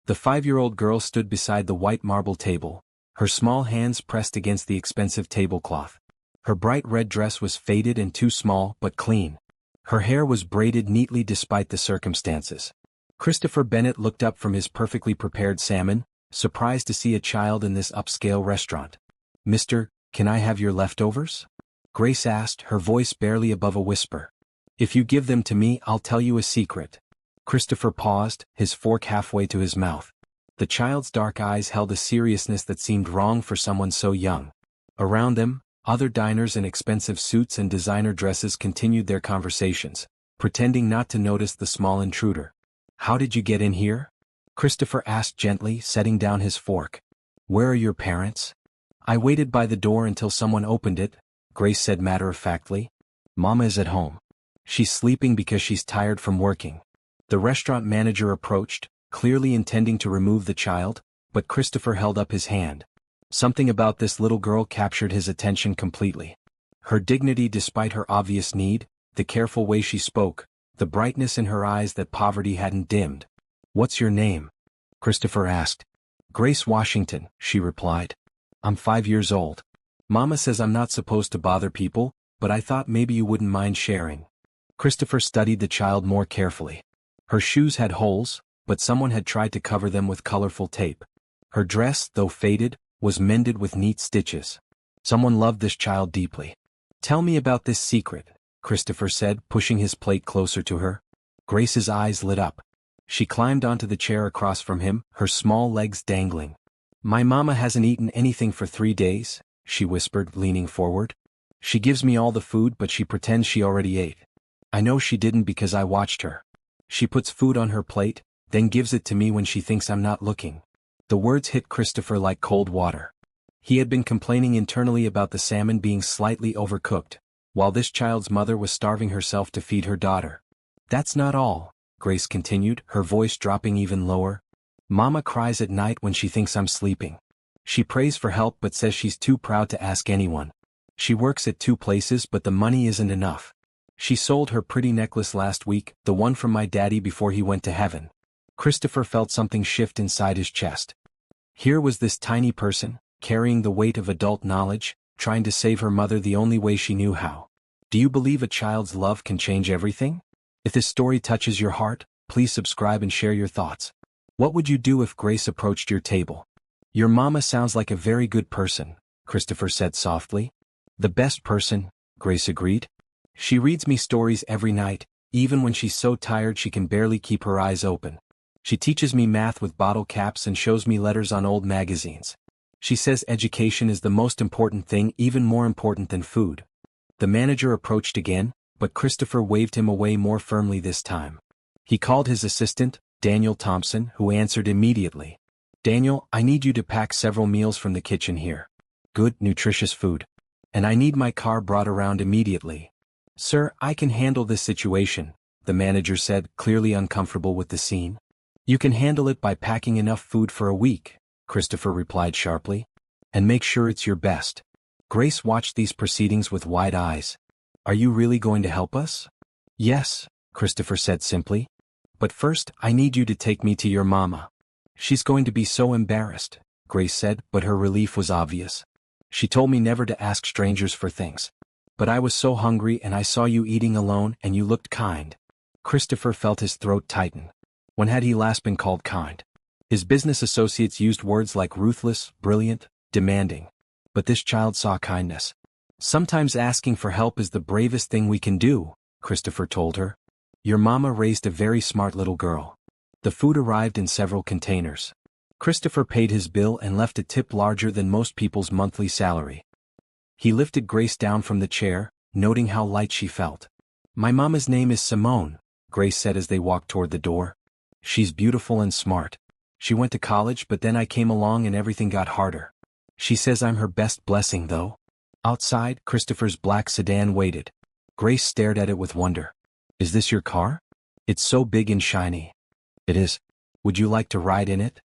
The 5-year-old girl stood beside the white marble table, her small hands pressed against the expensive tablecloth. Her bright red dress was faded and too small but clean. Her hair was braided neatly despite the circumstances. Christopher Bennett looked up from his perfectly prepared salmon, surprised to see a child in this upscale restaurant. "Mister, can I have your leftovers?" Grace asked, her voice barely above a whisper. "If you give them to me, I'll tell you a secret." Christopher paused, his fork halfway to his mouth. The child's dark eyes held a seriousness that seemed wrong for someone so young. Around them, other diners in expensive suits and designer dresses continued their conversations, pretending not to notice the small intruder. "How did you get in here?" Christopher asked gently, setting down his fork. "Where are your parents?" "I waited by the door until someone opened it," Grace said matter-of-factly. "Mama is at home. She's sleeping because she's tired from working." The restaurant manager approached, clearly intending to remove the child, but Christopher held up his hand. Something about this little girl captured his attention completely. Her dignity despite her obvious need, the careful way she spoke, the brightness in her eyes that poverty hadn't dimmed. "What's your name?" Christopher asked. "Grace Washington," she replied. "I'm 5 years old. Mama says I'm not supposed to bother people, but I thought maybe you wouldn't mind sharing." Christopher studied the child more carefully. Her shoes had holes, but someone had tried to cover them with colorful tape. Her dress, though faded, was mended with neat stitches. Someone loved this child deeply. "Tell me about this secret," Christopher said, pushing his plate closer to her. Grace's eyes lit up. She climbed onto the chair across from him, her small legs dangling. "My mama hasn't eaten anything for 3 days," she whispered, leaning forward. "She gives me all the food but she pretends she already ate. I know she didn't because I watched her. She puts food on her plate, then gives it to me when she thinks I'm not looking." The words hit Christopher like cold water. He had been complaining internally about the salmon being slightly overcooked, while this child's mother was starving herself to feed her daughter. "That's not all," Grace continued, her voice dropping even lower. "Mama cries at night when she thinks I'm sleeping. She prays for help but says she's too proud to ask anyone. She works at 2 places but the money isn't enough. She sold her pretty necklace last week, the one from my daddy before he went to heaven." Christopher felt something shift inside his chest. Here was this tiny person, carrying the weight of adult knowledge, trying to save her mother the only way she knew how. Do you believe a child's love can change everything? If this story touches your heart, please subscribe and share your thoughts. What would you do if Grace approached your table? "Your mama sounds like a very good person," Christopher said softly. "The best person," Grace agreed. "She reads me stories every night, even when she's so tired she can barely keep her eyes open. She teaches me math with bottle caps and shows me letters on old magazines. She says education is the most important thing, even more important than food." The manager approached again, but Christopher waved him away more firmly this time. He called his assistant, Daniel Thompson, who answered immediately. "Daniel, I need you to pack several meals from the kitchen here. Good, nutritious food. And I need my car brought around immediately." "Sir, I can handle this situation," the manager said, clearly uncomfortable with the scene. "You can handle it by packing enough food for a week," Christopher replied sharply. "And make sure it's your best." Grace watched these proceedings with wide eyes. "Are you really going to help us?" "Yes," Christopher said simply. "But first, I need you to take me to your mama." "She's going to be so embarrassed," Grace said, but her relief was obvious. "She told me never to ask strangers for things. But I was so hungry and I saw you eating alone and you looked kind." Christopher felt his throat tighten. When had he last been called kind? His business associates used words like ruthless, brilliant, demanding. But this child saw kindness. "Sometimes asking for help is the bravest thing we can do," Christopher told her. "Your mama raised a very smart little girl." The food arrived in several containers. Christopher paid his bill and left a tip larger than most people's monthly salary. He lifted Grace down from the chair, noting how light she felt. "My mama's name is Simone," Grace said as they walked toward the door. "She's beautiful and smart. She went to college but then I came along and everything got harder. She says I'm her best blessing though." Outside, Christopher's black sedan waited. Grace stared at it with wonder. "Is this your car? It's so big and shiny." "It is. Would you like to ride in it?"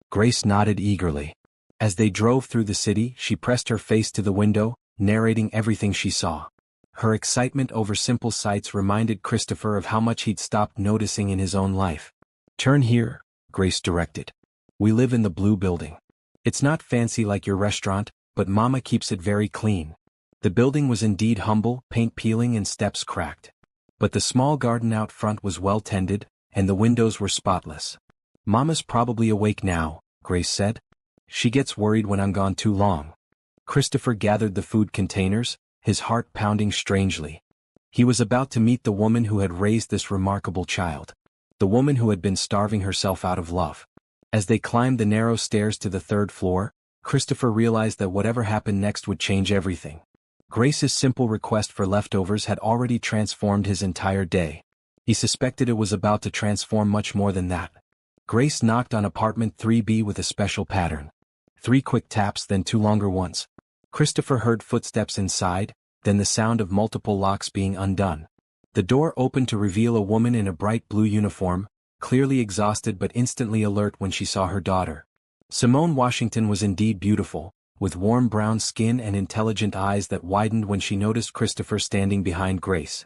Grace nodded eagerly. As they drove through the city, she pressed her face to the window, narrating everything she saw. Her excitement over simple sights reminded Christopher of how much he'd stopped noticing in his own life. "Turn here," Grace directed. We live in the blue building. It's not fancy like your restaurant, but Mama keeps it very clean. The building was indeed humble, paint peeling and steps cracked. But the small garden out front was well tended, and the windows were spotless. Mama's probably awake now, Grace said. She gets worried when I'm gone too long. Christopher gathered the food containers, his heart pounding strangely. He was about to meet the woman who had raised this remarkable child. The woman who had been starving herself out of love. As they climbed the narrow stairs to the third floor, Christopher realized that whatever happened next would change everything. Grace's simple request for leftovers had already transformed his entire day. He suspected it was about to transform much more than that. Grace knocked on apartment 3B with a special pattern. 3 quick taps, then 2 longer ones. Christopher heard footsteps inside, then the sound of multiple locks being undone. The door opened to reveal a woman in a bright blue uniform, clearly exhausted but instantly alert when she saw her daughter. Simone Washington was indeed beautiful, with warm brown skin and intelligent eyes that widened when she noticed Christopher standing behind Grace.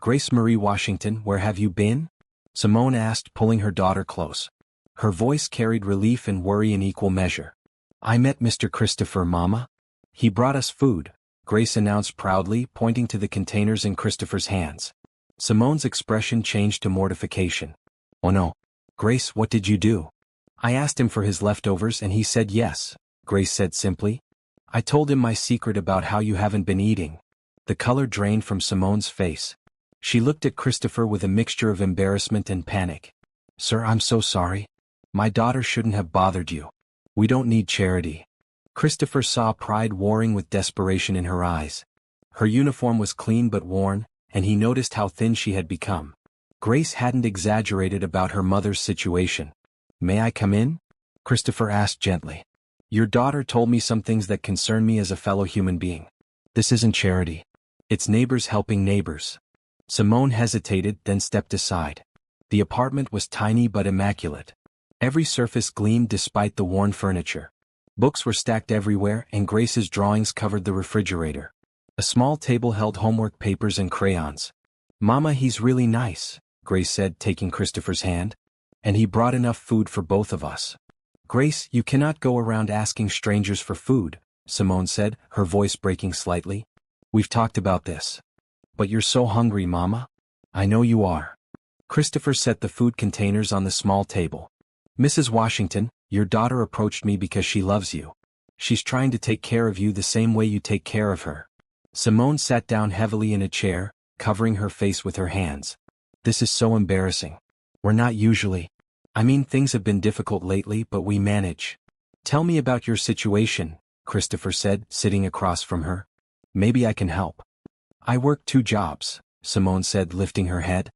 "Grace Marie Washington, where have you been?" Simone asked, pulling her daughter close. Her voice carried relief and worry in equal measure. "I met Mr. Christopher, Mama. He brought us food," Grace announced proudly, pointing to the containers in Christopher's hands. Simone's expression changed to mortification. "Oh no. Grace, what did you do?" "I asked him for his leftovers and he said yes," Grace said simply. "I told him my secret about how you haven't been eating." The color drained from Simone's face. She looked at Christopher with a mixture of embarrassment and panic. "Sir, I'm so sorry. My daughter shouldn't have bothered you. We don't need charity." Christopher saw pride warring with desperation in her eyes. Her uniform was clean but worn, and he noticed how thin she had become. Grace hadn't exaggerated about her mother's situation. "May I come in?" Christopher asked gently. "Your daughter told me some things that concern me as a fellow human being. This isn't charity. It's neighbors helping neighbors." Simone hesitated, then stepped aside. The apartment was tiny but immaculate. Every surface gleamed despite the worn furniture. Books were stacked everywhere, and Grace's drawings covered the refrigerator. A small table held homework papers and crayons. "Mama, he's really nice," Grace said, taking Christopher's hand. "And he brought enough food for both of us." "Grace, you cannot go around asking strangers for food," Simone said, her voice breaking slightly. "We've talked about this. But you're so hungry, Mama." "I know you are." Christopher set the food containers on the small table. "Mrs. Washington, your daughter approached me because she loves you. She's trying to take care of you the same way you take care of her." Simone sat down heavily in a chair, covering her face with her hands. "This is so embarrassing. We're not usually. Things have been difficult lately, but we manage." "Tell me about your situation," Christopher said, sitting across from her. "Maybe I can help." "I work 2 jobs, Simone said, lifting her head.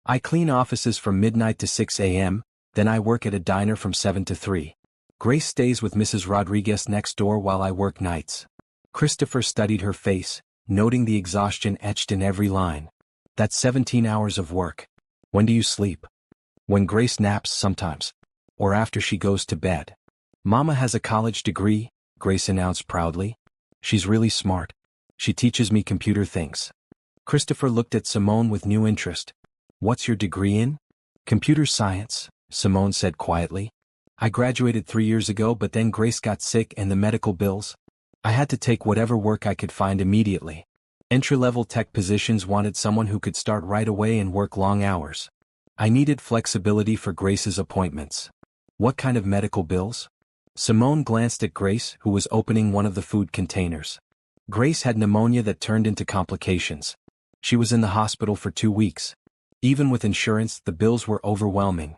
"I clean offices from midnight to 6 a.m., then I work at a diner from 7 to 3. Grace stays with Mrs. Rodriguez next door while I work nights." Christopher studied her face, noting the exhaustion etched in every line. "That's 17 hours of work. When do you sleep?" "When Grace naps sometimes. Or after she goes to bed." "Mama has a college degree," Grace announced proudly. "She's really smart. She teaches me computer things." Christopher looked at Simone with new interest. "What's your degree in?" "Computer science," Simone said quietly. "I graduated 3 years ago, but then Grace got sick and the medical bills. I had to take whatever work I could find immediately. Entry-level tech positions wanted someone who could start right away and work long hours. I needed flexibility for Grace's appointments." "What kind of medical bills?" Simone glanced at Grace, who was opening one of the food containers. Grace had pneumonia that turned into complications. She was in the hospital for 2 weeks. Even with insurance, the bills were overwhelming.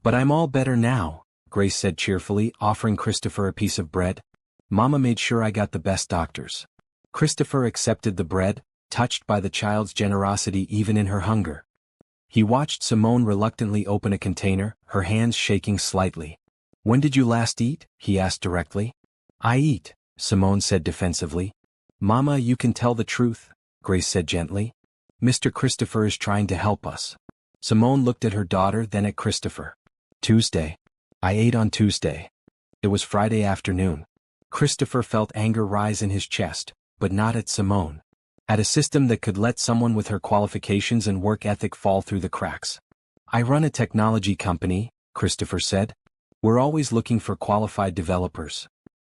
"But I'm all better now," Grace said cheerfully, offering Christopher a piece of bread. "Mama made sure I got the best doctors." Christopher accepted the bread, touched by the child's generosity even in her hunger. He watched Simone reluctantly open a container, her hands shaking slightly. "When did you last eat?" he asked directly. "I eat," Simone said defensively. "Mama, you can tell the truth," Grace said gently. "Mr. Christopher is trying to help us." Simone looked at her daughter, then at Christopher. "Tuesday. I ate on Tuesday." It was Friday afternoon. Christopher felt anger rise in his chest, but not at Simone. At a system that could let someone with her qualifications and work ethic fall through the cracks. "I run a technology company," Christopher said. We're always looking for qualified developers.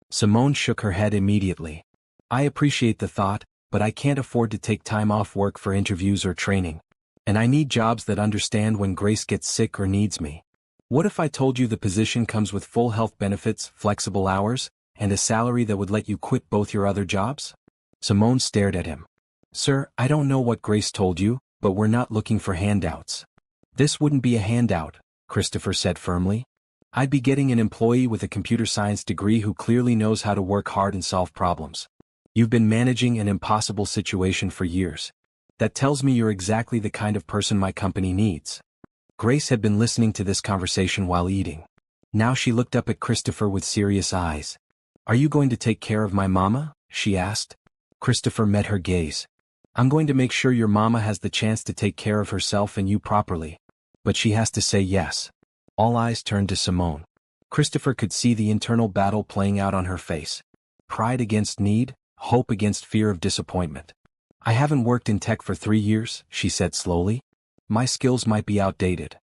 Simone shook her head immediately. I appreciate the thought, but I can't afford to take time off work for interviews or training. And I need jobs that understand when Grace gets sick or needs me. What if I told you the position comes with full health benefits, flexible hours, and a salary that would let you quit both your other jobs? Simone stared at him. Sir, I don't know what Grace told you, but we're not looking for handouts. This wouldn't be a handout, Christopher said firmly. I'd be getting an employee with a computer science degree who clearly knows how to work hard and solve problems. You've been managing an impossible situation for years. That tells me you're exactly the kind of person my company needs. Grace had been listening to this conversation while eating. Now she looked up at Christopher with serious eyes. Are you going to take care of my mama? She asked. Christopher met her gaze. I'm going to make sure your mama has the chance to take care of herself and you properly. But she has to say yes. All eyes turned to Simone. Christopher could see the internal battle playing out on her face. Pride against need, hope against fear of disappointment. I haven't worked in tech for 3 years, she said slowly. My skills might be outdated.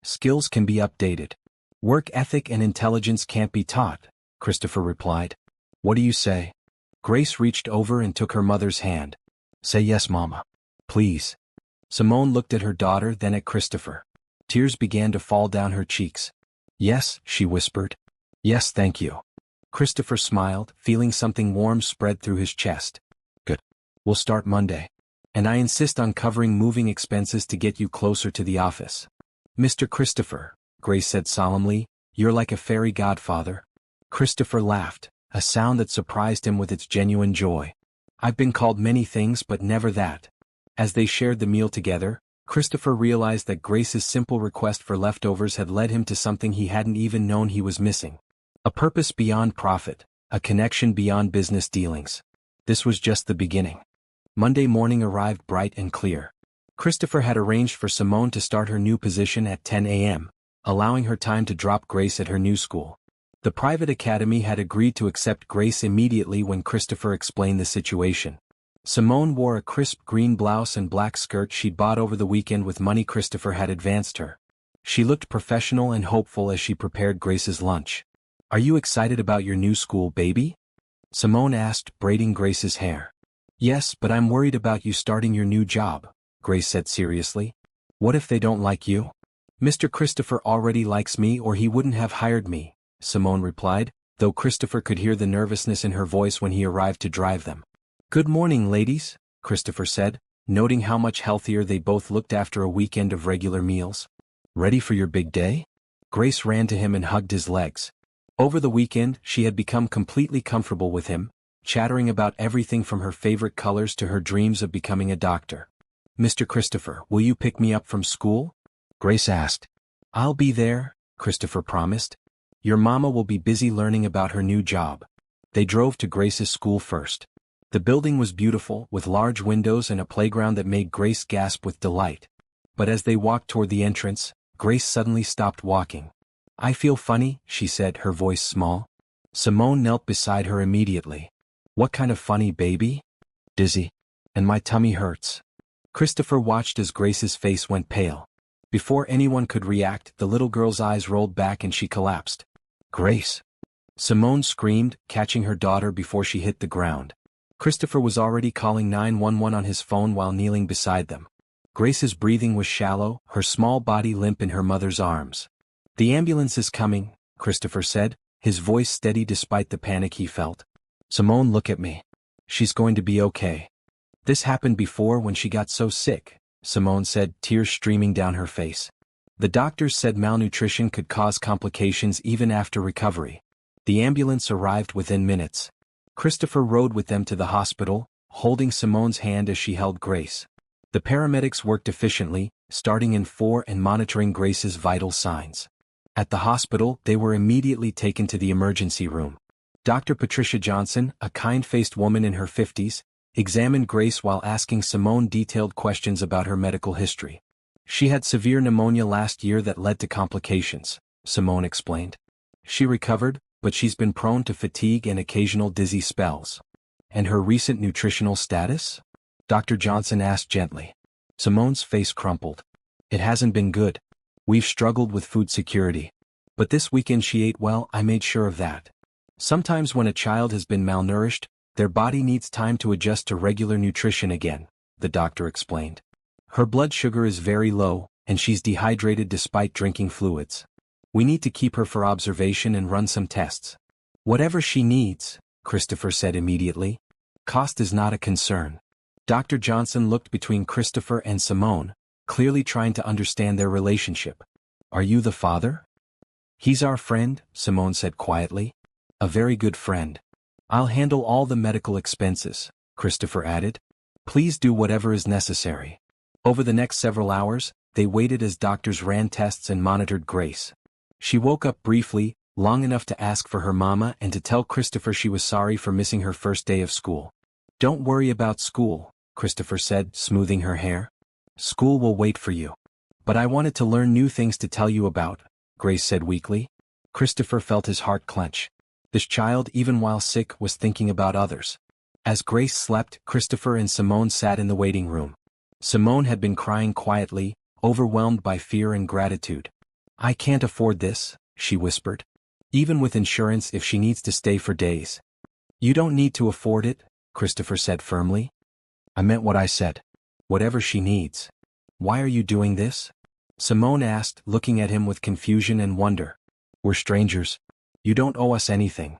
Skills can be updated. Work ethic and intelligence can't be taught, Christopher replied. What do you say? Grace reached over and took her mother's hand. Say yes, Mama. Please. Simone looked at her daughter, then at Christopher. Tears began to fall down her cheeks. Yes, she whispered. Yes, thank you. Christopher smiled, feeling something warm spread through his chest. Good. We'll start Monday. And I insist on covering moving expenses to get you closer to the office. Mr. Christopher, Grace said solemnly, you're like a fairy godfather. Christopher laughed, a sound that surprised him with its genuine joy. I've been called many things but never that. As they shared the meal together, Christopher realized that Grace's simple request for leftovers had led him to something he hadn't even known he was missing. A purpose beyond profit, a connection beyond business dealings. This was just the beginning. Monday morning arrived bright and clear. Christopher had arranged for Simone to start her new position at 10 a.m., allowing her time to drop Grace at her new school. The private academy had agreed to accept Grace immediately when Christopher explained the situation. Simone wore a crisp green blouse and black skirt she'd bought over the weekend with money Christopher had advanced her. She looked professional and hopeful as she prepared Grace's lunch. Are you excited about your new school, baby? Simone asked, braiding Grace's hair. Yes, but I'm worried about you starting your new job, Grace said seriously. What if they don't like you? Mr. Christopher already likes me or he wouldn't have hired me, Simone replied, though Christopher could hear the nervousness in her voice when he arrived to drive them. Good morning, ladies, Christopher said, noting how much healthier they both looked after a weekend of regular meals. Ready for your big day? Grace ran to him and hugged his legs. Over the weekend, she had become completely comfortable with him, chattering about everything from her favorite colors to her dreams of becoming a doctor. Mr. Christopher, will you pick me up from school? Grace asked. I'll be there, Christopher promised. Your mama will be busy learning about her new job. They drove to Grace's school first. The building was beautiful, with large windows and a playground that made Grace gasp with delight. But as they walked toward the entrance, Grace suddenly stopped walking. I feel funny, she said, her voice small. Simone knelt beside her immediately. What kind of funny, baby? Dizzy. And my tummy hurts. Christopher watched as Grace's face went pale. Before anyone could react, the little girl's eyes rolled back and she collapsed. Grace! Simone screamed, catching her daughter before she hit the ground. Christopher was already calling 911 on his phone while kneeling beside them. Grace's breathing was shallow, her small body limp in her mother's arms. The ambulance is coming, Christopher said, his voice steady despite the panic he felt. Simone, look at me. She's going to be okay. This happened before when she got so sick, Simone said, tears streaming down her face. The doctors said malnutrition could cause complications even after recovery. The ambulance arrived within minutes. Christopher rode with them to the hospital, holding Simone's hand as she held Grace. The paramedics worked efficiently, starting in 4 and monitoring Grace's vital signs. At the hospital, they were immediately taken to the emergency room. Dr. Patricia Johnson, a kind-faced woman in her 50s, examined Grace while asking Simone detailed questions about her medical history. She had severe pneumonia last year that led to complications, Simone explained. She recovered, but she's been prone to fatigue and occasional dizzy spells. And her recent nutritional status? Dr. Johnson asked gently. Simone's face crumpled. It hasn't been good. We've struggled with food security. But this weekend she ate well, I made sure of that. Sometimes when a child has been malnourished, their body needs time to adjust to regular nutrition again, the doctor explained. Her blood sugar is very low, and she's dehydrated despite drinking fluids. We need to keep her for observation and run some tests. Whatever she needs, Christopher said immediately. Cost is not a concern. Dr. Johnson looked between Christopher and Simone, clearly trying to understand their relationship. Are you the father? He's our friend, Simone said quietly. A very good friend. I'll handle all the medical expenses, Christopher added. Please do whatever is necessary. Over the next several hours, they waited as doctors ran tests and monitored Grace. She woke up briefly, long enough to ask for her mama and to tell Christopher she was sorry for missing her first day of school. Don't worry about school, Christopher said, smoothing her hair. School will wait for you. But I wanted to learn new things to tell you about, Grace said weakly. Christopher felt his heart clench. This child, even while sick, was thinking about others. As Grace slept, Christopher and Simone sat in the waiting room. Simone had been crying quietly, overwhelmed by fear and gratitude. I can't afford this, she whispered. Even with insurance if she needs to stay for days. You don't need to afford it, Christopher said firmly. I meant what I said. Whatever she needs. Why are you doing this? Simone asked, looking at him with confusion and wonder. We're strangers. You don't owe us anything.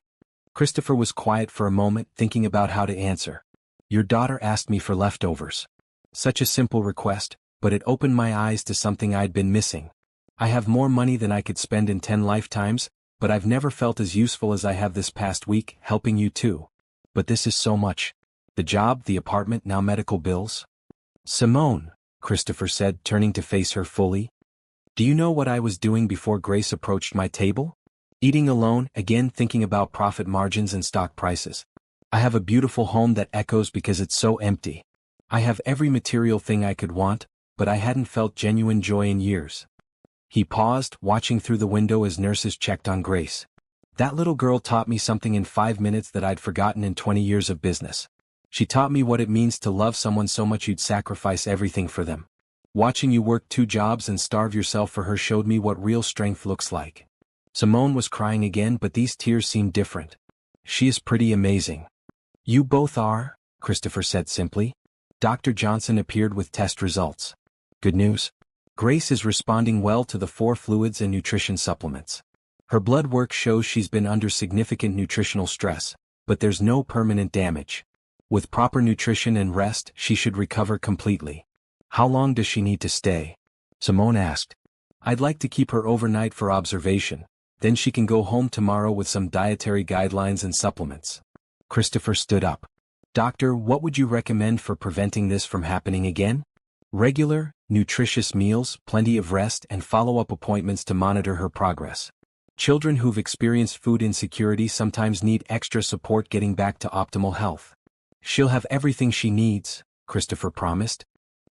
Christopher was quiet for a moment, thinking about how to answer. Your daughter asked me for leftovers. Such a simple request, but it opened my eyes to something I'd been missing. I have more money than I could spend in 10 lifetimes, but I've never felt as useful as I have this past week, helping you too. But this is so much. The job, the apartment, now medical bills. Simone, Christopher said, turning to face her fully. Do you know what I was doing before Grace approached my table? Eating alone, again thinking about profit margins and stock prices. I have a beautiful home that echoes because it's so empty. I have every material thing I could want, but I hadn't felt genuine joy in years. He paused, watching through the window as nurses checked on Grace. That little girl taught me something in 5 minutes that I'd forgotten in 20 years of business. She taught me what it means to love someone so much you'd sacrifice everything for them. Watching you work 2 jobs and starve yourself for her showed me what real strength looks like. Simone was crying again, but these tears seemed different. She is pretty amazing. You both are, Christopher said simply. Dr. Johnson appeared with test results. Good news. Grace is responding well to the 4 fluids and nutrition supplements. Her blood work shows she's been under significant nutritional stress, but there's no permanent damage. With proper nutrition and rest, she should recover completely. How long does she need to stay? Simone asked. I'd like to keep her overnight for observation, then she can go home tomorrow with some dietary guidelines and supplements. Christopher stood up. Doctor, what would you recommend for preventing this from happening again? Regular, nutritious meals, plenty of rest, and follow-up appointments to monitor her progress. Children who've experienced food insecurity sometimes need extra support getting back to optimal health. She'll have everything she needs, Christopher promised.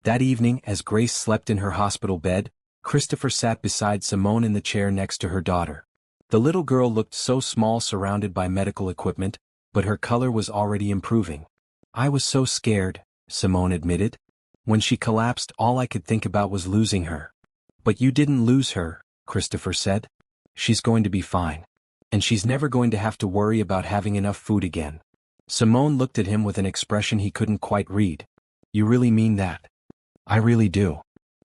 That evening, as Grace slept in her hospital bed, Christopher sat beside Simone in the chair next to her daughter. The little girl looked so small surrounded by medical equipment, but her color was already improving. I was so scared, Simone admitted. When she collapsed, all I could think about was losing her. But you didn't lose her, Christopher said. She's going to be fine. And she's never going to have to worry about having enough food again. Simone looked at him with an expression he couldn't quite read. You really mean that? I really do.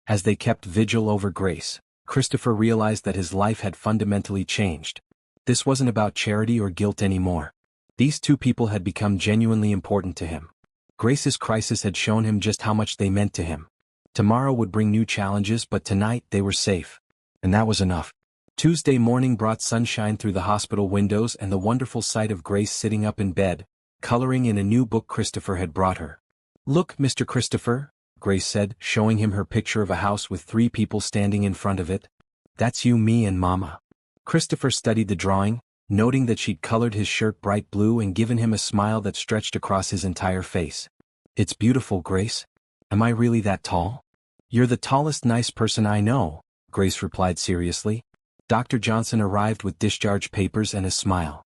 As they kept vigil over Grace, Christopher realized that his life had fundamentally changed. This wasn't about charity or guilt anymore. These 2 people had become genuinely important to him. Grace's crisis had shown him just how much they meant to him. Tomorrow would bring new challenges, but tonight they were safe. And that was enough. Tuesday morning brought sunshine through the hospital windows and the wonderful sight of Grace sitting up in bed, coloring in a new book Christopher had brought her. Look, Mr. Christopher, Grace said, showing him her picture of a house with 3 people standing in front of it. That's you, me, and Mama. Christopher studied the drawing, noting that she'd colored his shirt bright blue and given him a smile that stretched across his entire face. It's beautiful, Grace. Am I really that tall? You're the tallest nice person I know, Grace replied seriously. Dr. Johnson arrived with discharge papers and a smile.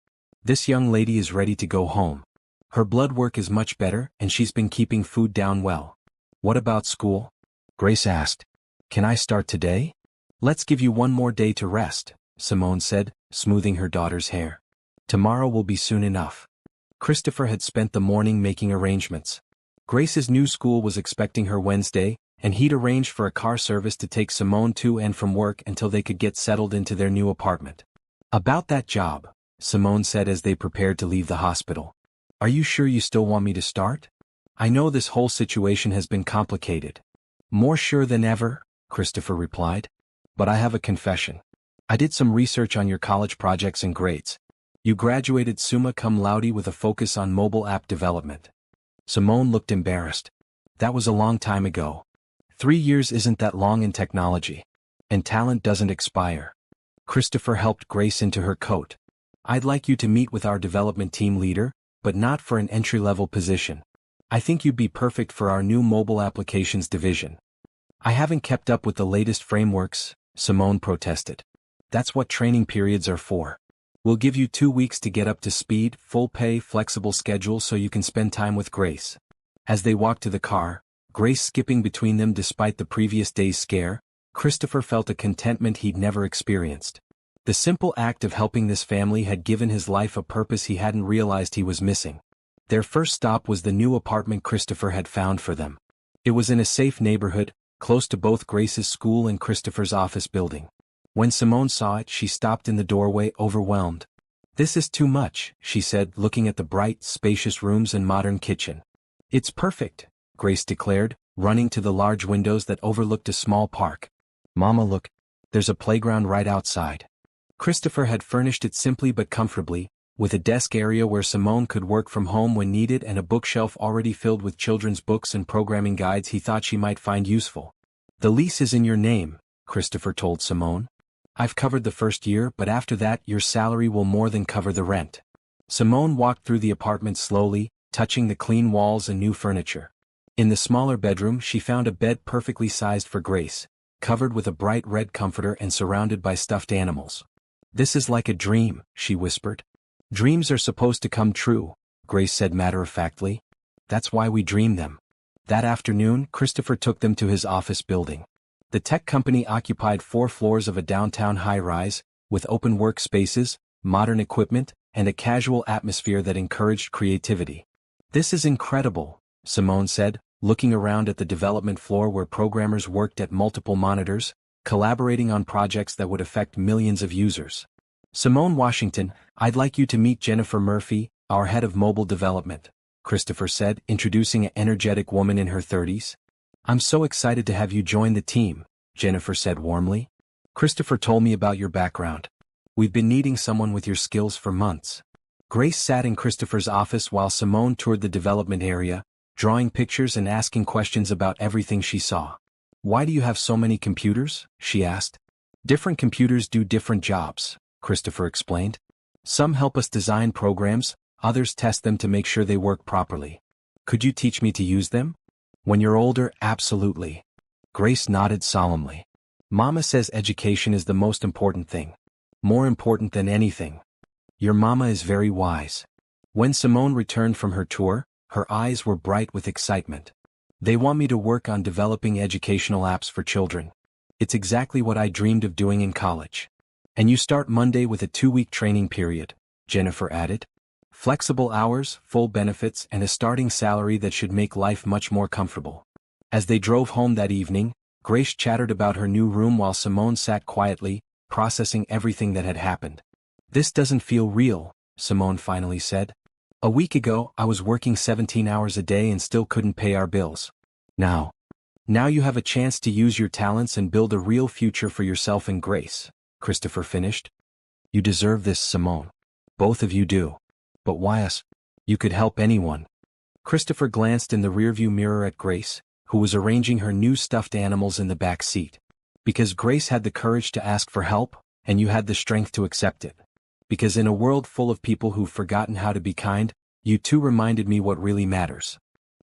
This young lady is ready to go home. Her blood work is much better, and she's been keeping food down well. What about school? Grace asked. Can I start today? Let's give you 1 more day to rest, Simone said, smoothing her daughter's hair. Tomorrow will be soon enough. Christopher had spent the morning making arrangements. Grace's new school was expecting her Wednesday, and he'd arranged for a car service to take Simone to and from work until they could get settled into their new apartment. About that job, Simone said as they prepared to leave the hospital. Are you sure you still want me to start? I know this whole situation has been complicated. More sure than ever, Christopher replied. But I have a confession. I did some research on your college projects and grades. You graduated summa cum laude with a focus on mobile app development. Simone looked embarrassed. That was a long time ago. 3 years isn't that long in technology. And talent doesn't expire. Christopher helped Grace into her coat. I'd like you to meet with our development team leader, but not for an entry-level position. I think you'd be perfect for our new mobile applications division. I haven't kept up with the latest frameworks, Simone protested. That's what training periods are for. We'll give you 2 weeks to get up to speed, full pay, flexible schedule so you can spend time with Grace. As they walked to the car, Grace skipping between them despite the previous day's scare, Christopher felt a contentment he'd never experienced. The simple act of helping this family had given his life a purpose he hadn't realized he was missing. Their first stop was the new apartment Christopher had found for them. It was in a safe neighborhood, close to both Grace's school and Christopher's office building. When Simone saw it, she stopped in the doorway, overwhelmed. This is too much, she said, looking at the bright, spacious rooms and modern kitchen. It's perfect, Grace declared, running to the large windows that overlooked a small park. Mama, look, there's a playground right outside. Christopher had furnished it simply but comfortably, with a desk area where Simone could work from home when needed and a bookshelf already filled with children's books and programming guides he thought she might find useful. The lease is in your name, Christopher told Simone. I've covered the first year, but after that your salary will more than cover the rent. Simone walked through the apartment slowly, touching the clean walls and new furniture. In the smaller bedroom she found a bed perfectly sized for Grace, covered with a bright red comforter and surrounded by stuffed animals. This is like a dream, she whispered. Dreams are supposed to come true, Grace said matter-of-factly. That's why we dream them. That afternoon, Christopher took them to his office building. The tech company occupied 4 floors of a downtown high-rise, with open workspaces, modern equipment, and a casual atmosphere that encouraged creativity. This is incredible, Simone said, looking around at the development floor where programmers worked at multiple monitors, collaborating on projects that would affect millions of users. Simone Washington, I'd like you to meet Jennifer Murphy, our head of mobile development, Christopher said, introducing an energetic woman in her 30s. I'm so excited to have you join the team, Jennifer said warmly. Christopher told me about your background. We've been needing someone with your skills for months. Grace sat in Christopher's office while Simone toured the development area, drawing pictures and asking questions about everything she saw. Why do you have so many computers? She asked. Different computers do different jobs, Christopher explained. Some help us design programs, others test them to make sure they work properly. Could you teach me to use them? When you're older, absolutely. Grace nodded solemnly. Mama says education is the most important thing. More important than anything. Your mama is very wise. When Simone returned from her tour, her eyes were bright with excitement. They want me to work on developing educational apps for children. It's exactly what I dreamed of doing in college. And you start Monday with a 2-week training period, Jennifer added. Flexible hours, full benefits, and a starting salary that should make life much more comfortable. As they drove home that evening, Grace chattered about her new room while Simone sat quietly, processing everything that had happened. This doesn't feel real, Simone finally said. A week ago, I was working 17 hours a day and still couldn't pay our bills. Now you have a chance to use your talents and build a real future for yourself and Grace, Christopher finished. You deserve this, Simone. Both of you do. But why us? You could help anyone. Christopher glanced in the rearview mirror at Grace, who was arranging her new stuffed animals in the back seat. Because Grace had the courage to ask for help, and you had the strength to accept it. Because in a world full of people who've forgotten how to be kind, you two reminded me what really matters.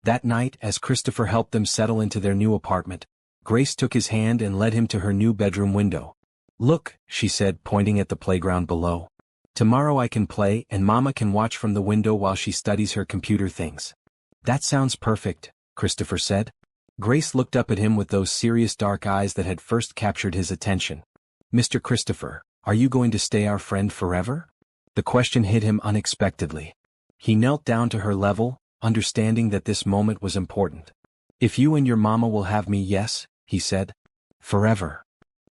That night, as Christopher helped them settle into their new apartment, Grace took his hand and led him to her new bedroom window. Look, she said, pointing at the playground below. Tomorrow I can play and Mama can watch from the window while she studies her computer things. That sounds perfect, Christopher said. Grace looked up at him with those serious dark eyes that had first captured his attention. Mr. Christopher, Are you going to stay our friend forever? The question hit him unexpectedly. He knelt down to her level, understanding that this moment was important. If you and your mama will have me, yes, he said. Forever.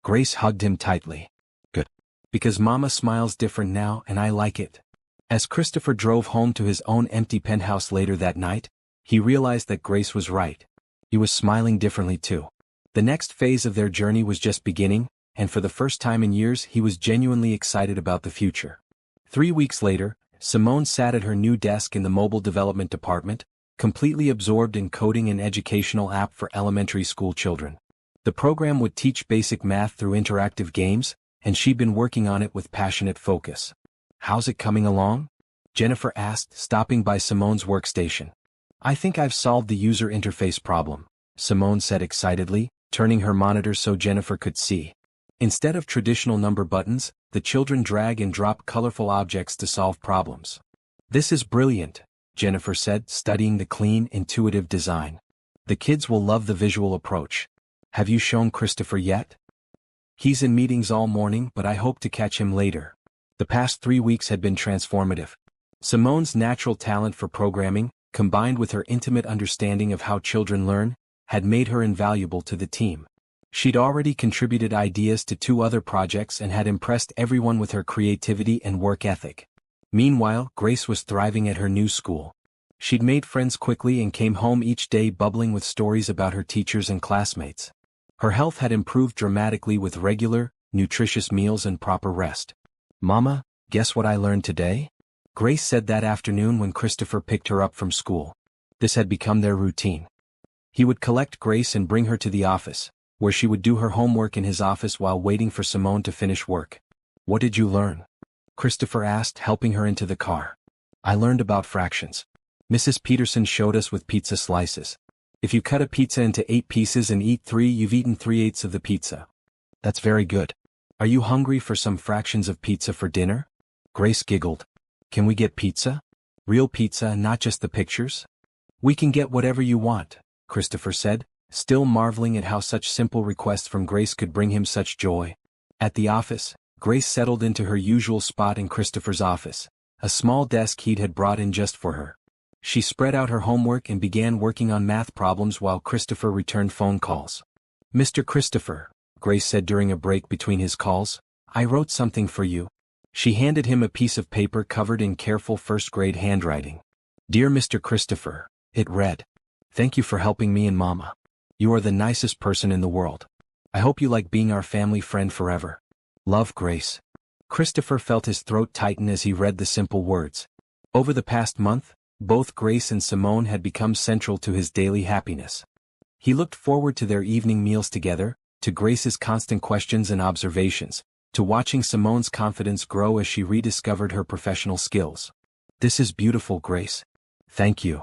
Grace hugged him tightly. Good. Because mama smiles different now and I like it. As Christopher drove home to his own empty penthouse later that night, he realized that Grace was right. He was smiling differently too. The next phase of their journey was just beginning, and for the first time in years he was genuinely excited about the future. 3 weeks later, Simone sat at her new desk in the mobile development department, completely absorbed in coding an educational app for elementary school children. The program would teach basic math through interactive games, and she'd been working on it with passionate focus. How's it coming along? Jennifer asked, stopping by Simone's workstation. I think I've solved the user interface problem, Simone said excitedly, turning her monitor so Jennifer could see. Instead of traditional number buttons, the children drag and drop colorful objects to solve problems. This is brilliant, Jennifer said, studying the clean, intuitive design. The kids will love the visual approach. Have you shown Christopher yet? He's in meetings all morning, but I hope to catch him later. The past 3 weeks had been transformative. Simone's natural talent for programming, combined with her intimate understanding of how children learn, had made her invaluable to the team. She'd already contributed ideas to 2 other projects and had impressed everyone with her creativity and work ethic. Meanwhile, Grace was thriving at her new school. She'd made friends quickly and came home each day bubbling with stories about her teachers and classmates. Her health had improved dramatically with regular, nutritious meals and proper rest. Mama, guess what I learned today? Grace said that afternoon when Christopher picked her up from school. This had become their routine. He would collect Grace and bring her to the office, where she would do her homework in his office while waiting for Simone to finish work. What did you learn? Christopher asked, helping her into the car. I learned about fractions. Mrs. Peterson showed us with pizza slices. If you cut a pizza into 8 pieces and eat 3, you've eaten 3/8 of the pizza. That's very good. Are you hungry for some fractions of pizza for dinner? Grace giggled. Can we get pizza? Real pizza, not just the pictures? We can get whatever you want, Christopher said, still marveling at how such simple requests from Grace could bring him such joy. At the office, Grace settled into her usual spot in Christopher's office, a small desk he'd had brought in just for her. She spread out her homework and began working on math problems while Christopher returned phone calls. Mr. Christopher, Grace said during a break between his calls, I wrote something for you. She handed him a piece of paper covered in careful first-grade handwriting. Dear Mr. Christopher, it read. Thank you for helping me and Mama. You are the nicest person in the world. I hope you like being our family friend forever. Love, Grace. Christopher felt his throat tighten as he read the simple words. Over the past month, both Grace and Simone had become central to his daily happiness. He looked forward to their evening meals together, to Grace's constant questions and observations, to watching Simone's confidence grow as she rediscovered her professional skills. This is beautiful, Grace. Thank you.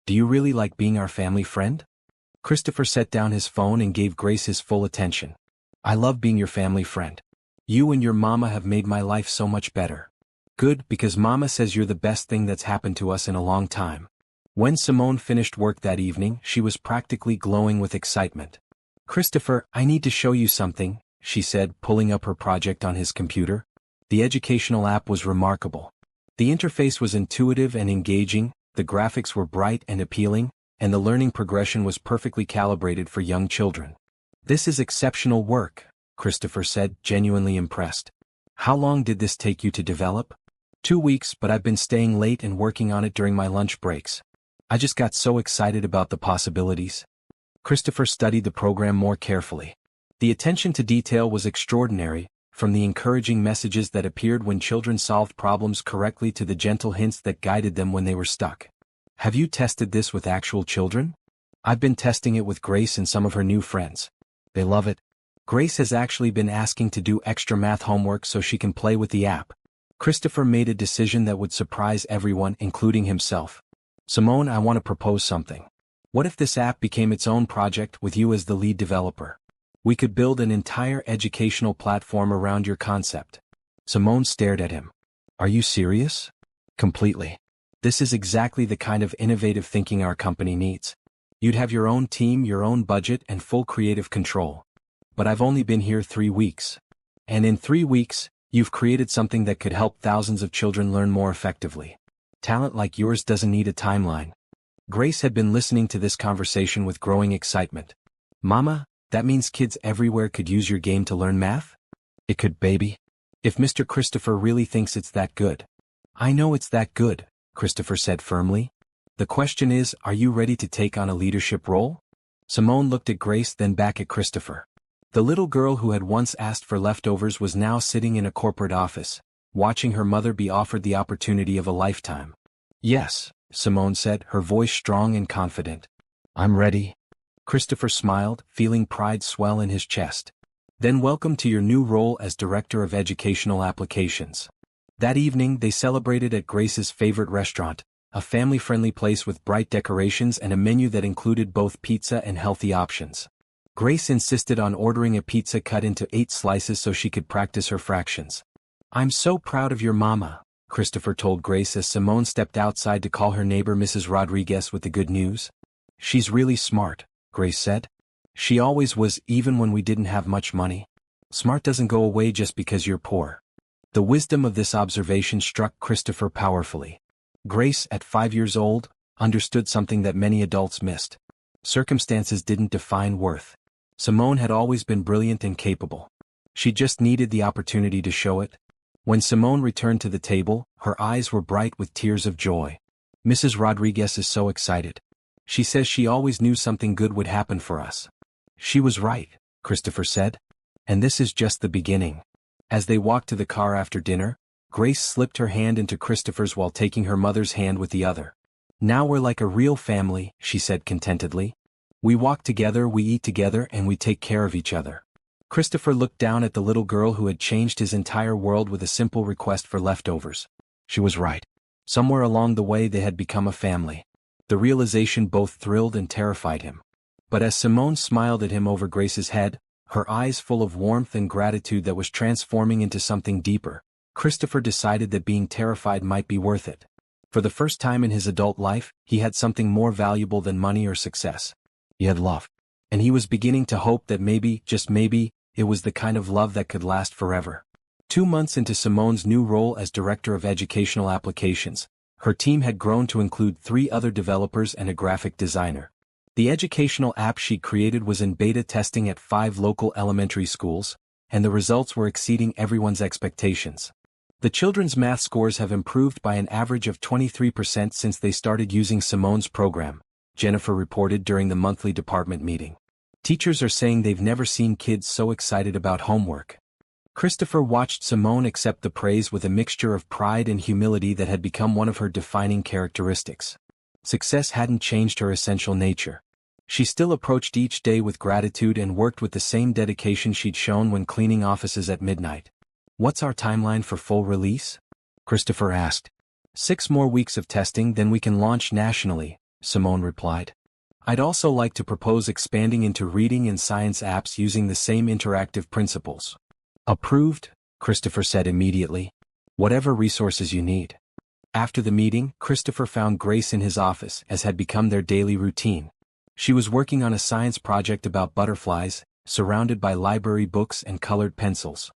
Do you really like being our family friend? Christopher set down his phone and gave Grace his full attention. I love being your family friend. You and your mama have made my life so much better. Good, because Mama says you're the best thing that's happened to us in a long time. When Simone finished work that evening, she was practically glowing with excitement. Christopher, I need to show you something, she said, pulling up her project on his computer. The educational app was remarkable. The interface was intuitive and engaging, the graphics were bright and appealing, and the learning progression was perfectly calibrated for young children. This is exceptional work, Christopher said, genuinely impressed. How long did this take you to develop? 2 weeks, but I've been staying late and working on it during my lunch breaks. I just got so excited about the possibilities. Christopher studied the program more carefully. The attention to detail was extraordinary, from the encouraging messages that appeared when children solved problems correctly to the gentle hints that guided them when they were stuck. Have you tested this with actual children? I've been testing it with Grace and some of her new friends. They love it. Grace has actually been asking to do extra math homework so she can play with the app. Christopher made a decision that would surprise everyone, including himself. Simone, I want to propose something. What if this app became its own project with you as the lead developer? We could build an entire educational platform around your concept. Simone stared at him. Are you serious? Completely. This is exactly the kind of innovative thinking our company needs. You'd have your own team, your own budget, and full creative control. But I've only been here 3 weeks. And in 3 weeks, You've created something that could help thousands of children learn more effectively. Talent like yours doesn't need a timeline. Grace had been listening to this conversation with growing excitement. Mama, that means kids everywhere could use your game to learn math? It could, baby. If Mr. Christopher really thinks it's that good. I know it's that good, Christopher said firmly. The question is, are you ready to take on a leadership role? Simone looked at Grace, then back at Christopher. The little girl who had once asked for leftovers was now sitting in a corporate office, watching her mother be offered the opportunity of a lifetime. Yes, Simone said, her voice strong and confident. I'm ready. Christopher smiled, feeling pride swell in his chest. Then welcome to your new role as Director of Educational Applications. That evening they celebrated at Grace's favorite restaurant, a family-friendly place with bright decorations and a menu that included both pizza and healthy options. Grace insisted on ordering a pizza cut into 8 slices so she could practice her fractions. I'm so proud of your mama, Christopher told Grace as Simone stepped outside to call her neighbor Mrs. Rodriguez with the good news. She's really smart, Grace said. She always was, even when we didn't have much money. Smart doesn't go away just because you're poor. The wisdom of this observation struck Christopher powerfully. Grace, at 5 years old, understood something that many adults missed. Circumstances didn't define worth. Simone had always been brilliant and capable. She just needed the opportunity to show it. When Simone returned to the table, her eyes were bright with tears of joy. Mrs. Rodriguez is so excited. She says she always knew something good would happen for us. She was right, Christopher said. And this is just the beginning. As they walked to the car after dinner, Grace slipped her hand into Christopher's while taking her mother's hand with the other. Now we're like a real family, she said contentedly. We walk together, we eat together, and we take care of each other. Christopher looked down at the little girl who had changed his entire world with a simple request for leftovers. She was right. Somewhere along the way they had become a family. The realization both thrilled and terrified him. But as Simone smiled at him over Grace's head, her eyes full of warmth and gratitude that was transforming into something deeper, Christopher decided that being terrified might be worth it. For the first time in his adult life, he had something more valuable than money or success. He had love. And he was beginning to hope that maybe, just maybe, it was the kind of love that could last forever. 2 months into Simone's new role as Director of Educational Applications, her team had grown to include 3 other developers and a graphic designer. The educational app she created was in beta testing at 5 local elementary schools, and the results were exceeding everyone's expectations. The children's math scores have improved by an average of 23% since they started using Simone's program, Jennifer reported during the monthly department meeting. Teachers are saying they've never seen kids so excited about homework. Christopher watched Simone accept the praise with a mixture of pride and humility that had become one of her defining characteristics. Success hadn't changed her essential nature. She still approached each day with gratitude and worked with the same dedication she'd shown when cleaning offices at midnight. What's our timeline for full release? Christopher asked. 6 more weeks of testing, then we can launch nationally, Simone replied. I'd also like to propose expanding into reading and science apps using the same interactive principles. Approved, Christopher said immediately. Whatever resources you need. After the meeting, Christopher found Grace in his office, as had become their daily routine. She was working on a science project about butterflies, surrounded by library books and colored pencils.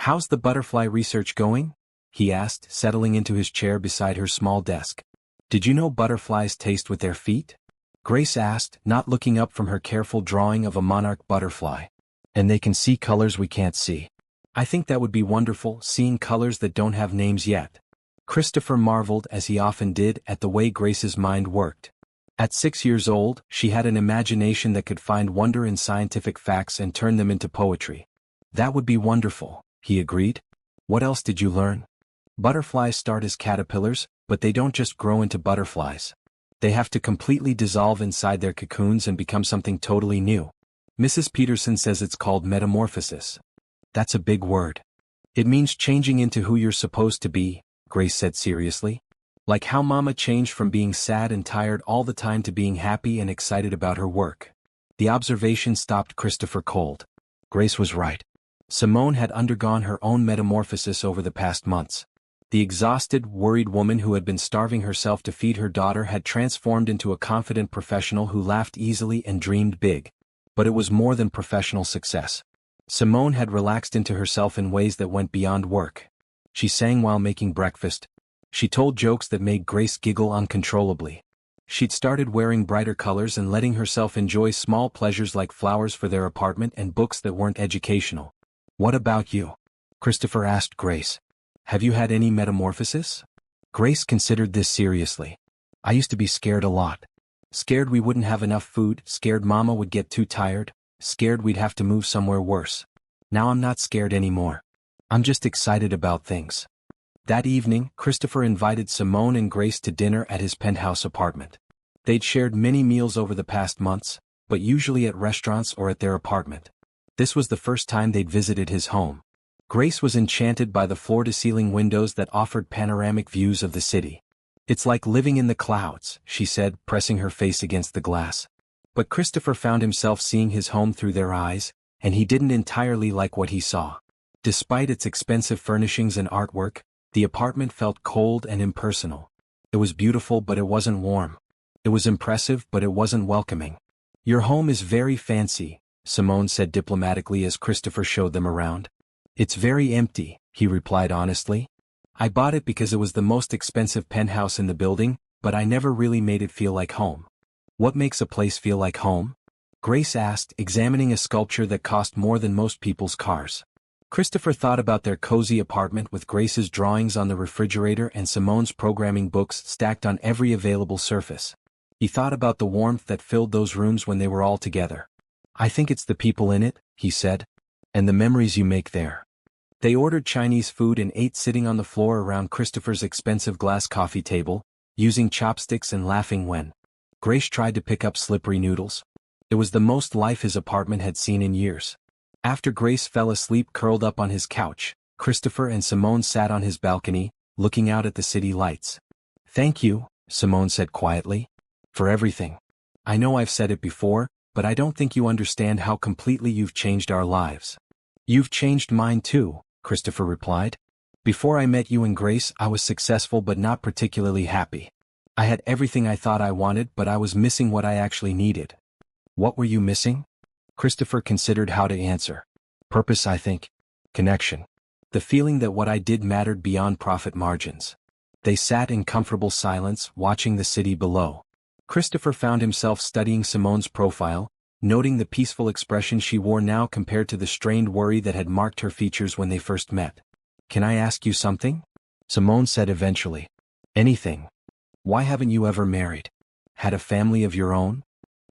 How's the butterfly research going? He asked, settling into his chair beside her small desk. Did you know butterflies taste with their feet? Grace asked, not looking up from her careful drawing of a monarch butterfly. And they can see colors we can't see. I think that would be wonderful, seeing colors that don't have names yet. Christopher marveled, as he often did, at the way Grace's mind worked. At 6 years old, she had an imagination that could find wonder in scientific facts and turn them into poetry. That would be wonderful, he agreed. What else did you learn? Butterflies start as caterpillars, but they don't just grow into butterflies. They have to completely dissolve inside their cocoons and become something totally new. Mrs. Peterson says it's called metamorphosis. That's a big word. It means changing into who you're supposed to be, Grace said seriously. Like how Mama changed from being sad and tired all the time to being happy and excited about her work. The observation stopped Christopher cold. Grace was right. Simone had undergone her own metamorphosis over the past months. The exhausted, worried woman who had been starving herself to feed her daughter had transformed into a confident professional who laughed easily and dreamed big. But it was more than professional success. Simone had relaxed into herself in ways that went beyond work. She sang while making breakfast. She told jokes that made Grace giggle uncontrollably. She'd started wearing brighter colors and letting herself enjoy small pleasures like flowers for their apartment and books that weren't educational. "What about you?" Christopher asked Grace. "Have you had any metamorphosis?" Grace considered this seriously. "I used to be scared a lot. Scared we wouldn't have enough food, scared Mama would get too tired, scared we'd have to move somewhere worse. Now I'm not scared anymore. I'm just excited about things." That evening, Christopher invited Simone and Grace to dinner at his penthouse apartment. They'd shared many meals over the past months, but usually at restaurants or at their apartment. This was the first time they'd visited his home. Grace was enchanted by the floor-to-ceiling windows that offered panoramic views of the city. "It's like living in the clouds," she said, pressing her face against the glass. But Christopher found himself seeing his home through their eyes, and he didn't entirely like what he saw. Despite its expensive furnishings and artwork, the apartment felt cold and impersonal. It was beautiful, but it wasn't warm. It was impressive, but it wasn't welcoming. "Your home is very fancy," Simone said diplomatically as Christopher showed them around. "It's very empty," he replied honestly. "I bought it because it was the most expensive penthouse in the building, but I never really made it feel like home." "What makes a place feel like home?" Grace asked, examining a sculpture that cost more than most people's cars. Christopher thought about their cozy apartment with Grace's drawings on the refrigerator and Simone's programming books stacked on every available surface. He thought about the warmth that filled those rooms when they were all together. "I think it's the people in it," he said. "And the memories you make there." They ordered Chinese food and ate sitting on the floor around Christopher's expensive glass coffee table, using chopsticks and laughing when Grace tried to pick up slippery noodles. It was the most life his apartment had seen in years. After Grace fell asleep curled up on his couch, Christopher and Simone sat on his balcony, looking out at the city lights. "Thank you," Simone said quietly, "for everything. I know I've said it before, but I don't think you understand how completely you've changed our lives." "You've changed mine too," Christopher replied. "Before I met you and Grace, I was successful but not particularly happy. I had everything I thought I wanted, but I was missing what I actually needed." "What were you missing?" Christopher considered how to answer. "Purpose, I think. Connection. The feeling that what I did mattered beyond profit margins." They sat in comfortable silence, watching the city below. Christopher found himself studying Simone's profile, noting the peaceful expression she wore now compared to the strained worry that had marked her features when they first met. "Can I ask you something?" Simone said eventually. "Anything. Why haven't you ever married? Had a family of your own?"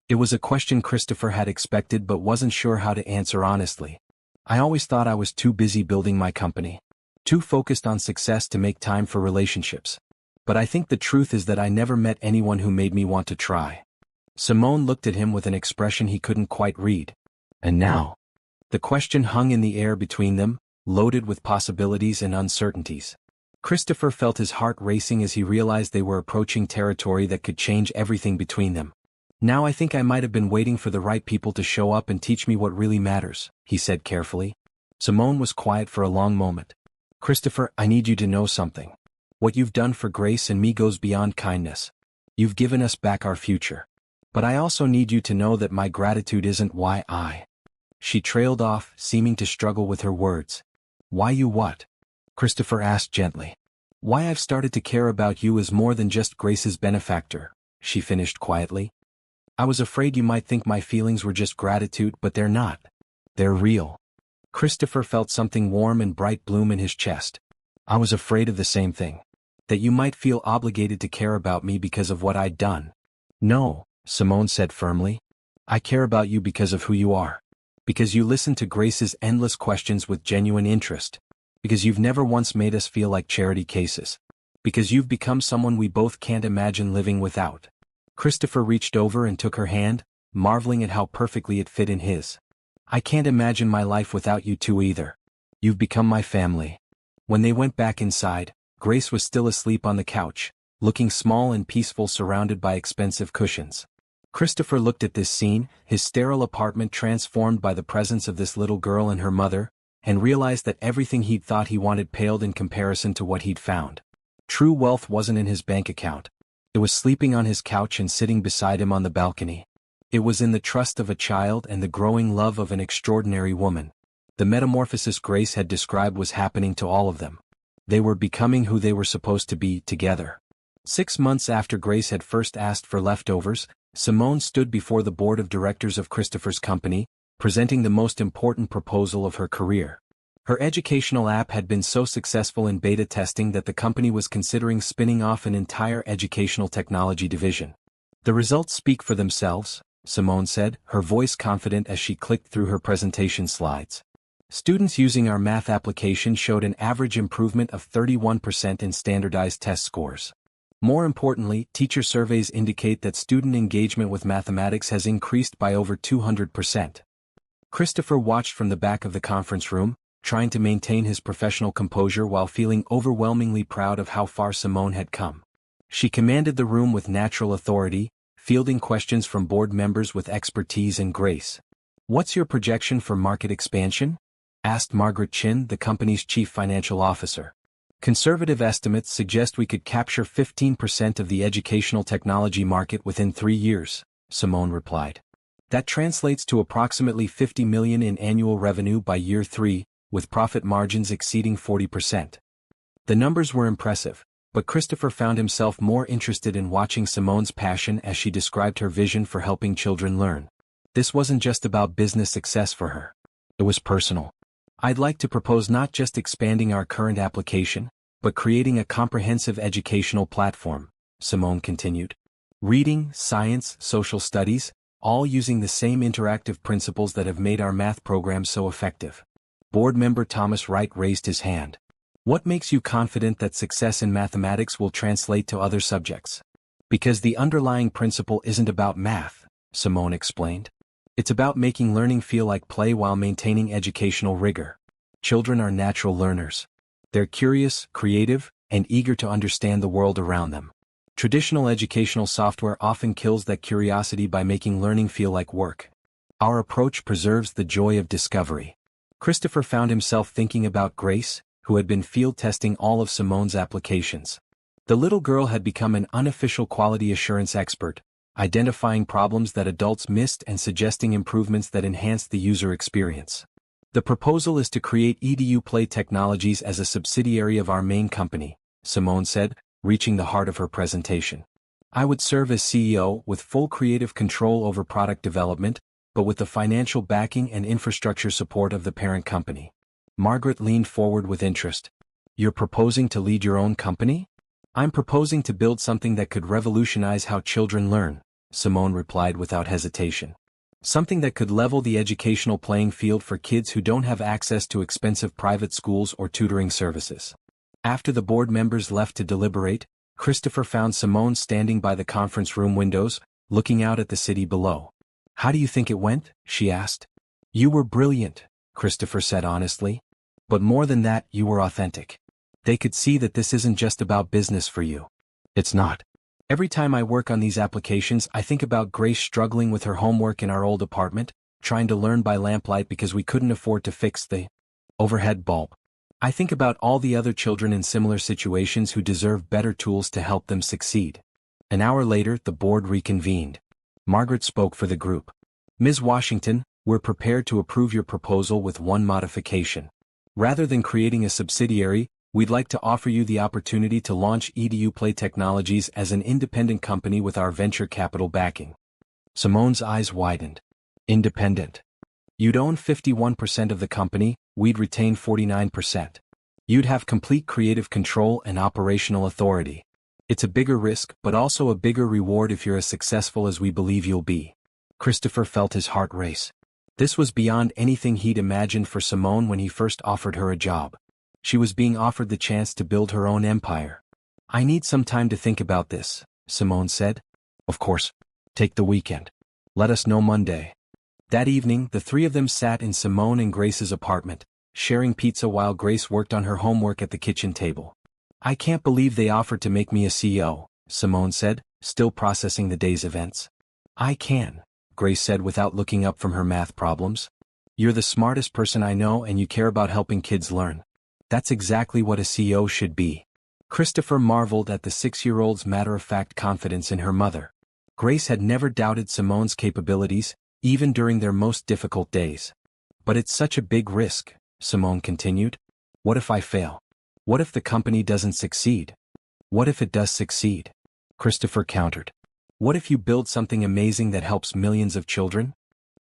It was a question Christopher had expected but wasn't sure how to answer honestly. "I always thought I was too busy building my company. Too focused on success to make time for relationships. But I think the truth is that I never met anyone who made me want to try." Simone looked at him with an expression he couldn't quite read. "And now?" The question hung in the air between them, loaded with possibilities and uncertainties. Christopher felt his heart racing as he realized they were approaching territory that could change everything between them. "Now I think I might have been waiting for the right people to show up and teach me what really matters," he said carefully. Simone was quiet for a long moment. "Christopher, I need you to know something. What you've done for Grace and me goes beyond kindness. You've given us back our future. But I also need you to know that my gratitude isn't why I—" She trailed off, seeming to struggle with her words. "Why you what?" Christopher asked gently. "Why I've started to care about you as more than just Grace's benefactor," she finished quietly. "I was afraid you might think my feelings were just gratitude, but they're not. They're real." Christopher felt something warm and bright bloom in his chest. "I was afraid of the same thing. That you might feel obligated to care about me because of what I'd done." "No," Simone said firmly. "I care about you because of who you are. Because you listen to Grace's endless questions with genuine interest. Because you've never once made us feel like charity cases. Because you've become someone we both can't imagine living without." Christopher reached over and took her hand, marveling at how perfectly it fit in his. "I can't imagine my life without you two either. You've become my family." When they went back inside, Grace was still asleep on the couch, looking small and peaceful surrounded by expensive cushions. Christopher looked at this scene, his sterile apartment transformed by the presence of this little girl and her mother, and realized that everything he'd thought he wanted paled in comparison to what he'd found. True wealth wasn't in his bank account. It was sleeping on his couch and sitting beside him on the balcony. It was in the trust of a child and the growing love of an extraordinary woman. The metamorphosis Grace had described was happening to all of them. They were becoming who they were supposed to be together. 6 months after Grace had first asked for leftovers, Simone stood before the board of directors of Christopher's company, presenting the most important proposal of her career. Her educational app had been so successful in beta testing that the company was considering spinning off an entire educational technology division. The results speak for themselves, Simone said, her voice confident as she clicked through her presentation slides. Students using our math application showed an average improvement of 31% in standardized test scores. More importantly, teacher surveys indicate that student engagement with mathematics has increased by over 200%. Christopher watched from the back of the conference room, trying to maintain his professional composure while feeling overwhelmingly proud of how far Simone had come. She commanded the room with natural authority, fielding questions from board members with expertise and grace. "What's your projection for market expansion?" asked Margaret Chin, the company's chief financial officer. "Conservative estimates suggest we could capture 15% of the educational technology market within 3 years, Simone replied. That translates to approximately $50 million in annual revenue by year 3, with profit margins exceeding 40%. The numbers were impressive, but Christopher found himself more interested in watching Simone's passion as she described her vision for helping children learn. This wasn't just about business success for her. It was personal. "I'd like to propose not just expanding our current application, but creating a comprehensive educational platform," Simone continued. "Reading, science, social studies, all using the same interactive principles that have made our math program so effective." Board member Thomas Wright raised his hand. "What makes you confident that success in mathematics will translate to other subjects?" "Because the underlying principle isn't about math," Simone explained. "It's about making learning feel like play while maintaining educational rigor. Children are natural learners. They're curious, creative, and eager to understand the world around them. Traditional educational software often kills that curiosity by making learning feel like work. Our approach preserves the joy of discovery." Christopher found himself thinking about Grace, who had been field testing all of Simone's applications. The little girl had become an unofficial quality assurance expert, identifying problems that adults missed and suggesting improvements that enhanced the user experience. "The proposal is to create EDU Play Technologies as a subsidiary of our main company," Simone said, reaching the heart of her presentation. "I would serve as CEO with full creative control over product development, but with the financial backing and infrastructure support of the parent company." Margaret leaned forward with interest. "You're proposing to lead your own company?" "I'm proposing to build something that could revolutionize how children learn," Simone replied without hesitation. "Something that could level the educational playing field for kids who don't have access to expensive private schools or tutoring services." After the board members left to deliberate, Christopher found Simone standing by the conference room windows, looking out at the city below. "How do you think it went?" she asked. "You were brilliant," Christopher said honestly. "But more than that, you were authentic. They could see that this isn't just about business for you." "It's not. Every time I work on these applications, I think about Grace struggling with her homework in our old apartment, trying to learn by lamplight because we couldn't afford to fix the overhead bulb. I think about all the other children in similar situations who deserve better tools to help them succeed." An hour later, the board reconvened. Margaret spoke for the group. "Ms. Washington, we're prepared to approve your proposal with one modification. Rather than creating a subsidiary, we'd like to offer you the opportunity to launch EDU Play Technologies as an independent company with our venture capital backing." Simone's eyes widened. "Independent? You'd own 51% of the company, we'd retain 49%. You'd have complete creative control and operational authority. It's a bigger risk but also a bigger reward if you're as successful as we believe you'll be." Christopher felt his heart race. This was beyond anything he'd imagined for Simone when he first offered her a job. She was being offered the chance to build her own empire. "I need some time to think about this," Simone said. "Of course. Take the weekend. Let us know Monday." That evening, the three of them sat in Simone and Grace's apartment, sharing pizza while Grace worked on her homework at the kitchen table. "I can't believe they offered to make me a CEO," Simone said, still processing the day's events. "I can," Grace said without looking up from her math problems. "You're the smartest person I know and you care about helping kids learn. That's exactly what a CEO should be." Christopher marveled at the 6-year-old's matter-of-fact confidence in her mother. Grace had never doubted Simone's capabilities, even during their most difficult days. But it's such a big risk, Simone continued. What if I fail? What if the company doesn't succeed? What if it does succeed? Christopher countered. What if you build something amazing that helps millions of children?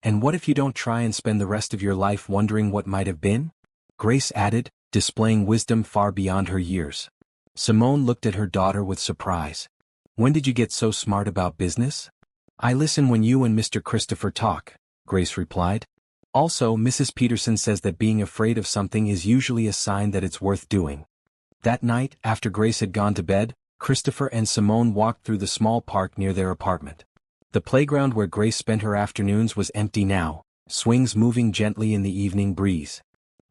And what if you don't try and spend the rest of your life wondering what might have been? Grace added, displaying wisdom far beyond her years. Simone looked at her daughter with surprise. When did you get so smart about business? I listen when you and Mr. Christopher talk, Grace replied. Also, Mrs. Peterson says that being afraid of something is usually a sign that it's worth doing. That night, after Grace had gone to bed, Christopher and Simone walked through the small park near their apartment. The playground where Grace spent her afternoons was empty now, swings moving gently in the evening breeze.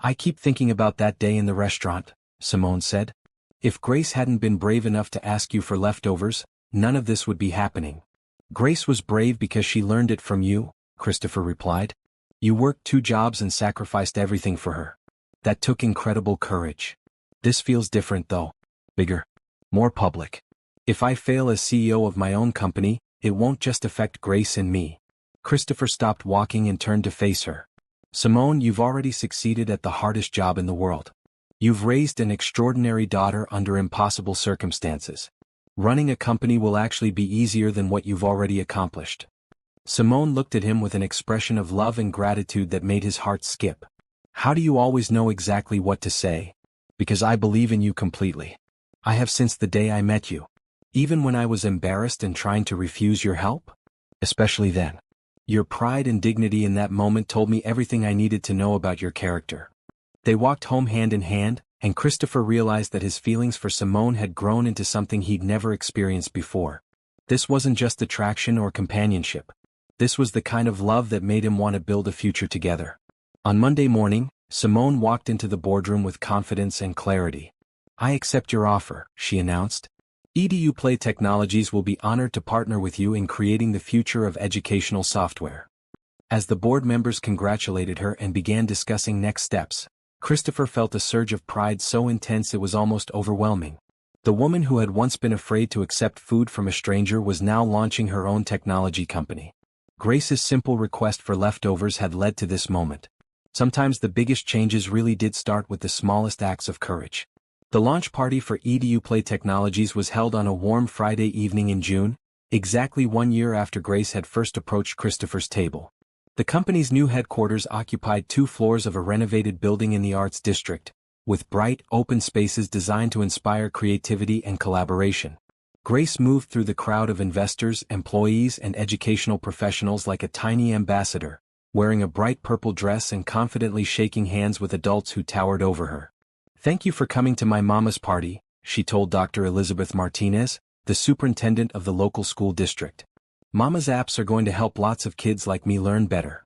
I keep thinking about that day in the restaurant, Simone said. If Grace hadn't been brave enough to ask you for leftovers, none of this would be happening. Grace was brave because she learned it from you, Christopher replied. You worked 2 jobs and sacrificed everything for her. That took incredible courage. This feels different though. Bigger. More public. If I fail as CEO of my own company, it won't just affect Grace and me. Christopher stopped walking and turned to face her. Simone, you've already succeeded at the hardest job in the world. You've raised an extraordinary daughter under impossible circumstances. Running a company will actually be easier than what you've already accomplished. Simone looked at him with an expression of love and gratitude that made his heart skip. How do you always know exactly what to say? Because I believe in you completely. I have since the day I met you. Even when I was embarrassed and trying to refuse your help? Especially then. Your pride and dignity in that moment told me everything I needed to know about your character. They walked home hand in hand, and Christopher realized that his feelings for Simone had grown into something he'd never experienced before. This wasn't just attraction or companionship. This was the kind of love that made him want to build a future together. On Monday morning, Simone walked into the boardroom with confidence and clarity. I accept your offer, she announced. EDU Play Technologies will be honored to partner with you in creating the future of educational software. As the board members congratulated her and began discussing next steps, Christopher felt a surge of pride so intense it was almost overwhelming. The woman who had once been afraid to accept food from a stranger was now launching her own technology company. Grace's simple request for leftovers had led to this moment. Sometimes the biggest changes really did start with the smallest acts of courage. The launch party for EDU Play Technologies was held on a warm Friday evening in June, exactly 1 year after Grace had first approached Christopher's table. The company's new headquarters occupied 2 floors of a renovated building in the Arts District, with bright, open spaces designed to inspire creativity and collaboration. Grace moved through the crowd of investors, employees, and educational professionals like a tiny ambassador, wearing a bright purple dress and confidently shaking hands with adults who towered over her. Thank you for coming to my mama's party, she told Dr. Elizabeth Martinez, the superintendent of the local school district. Mama's apps are going to help lots of kids like me learn better.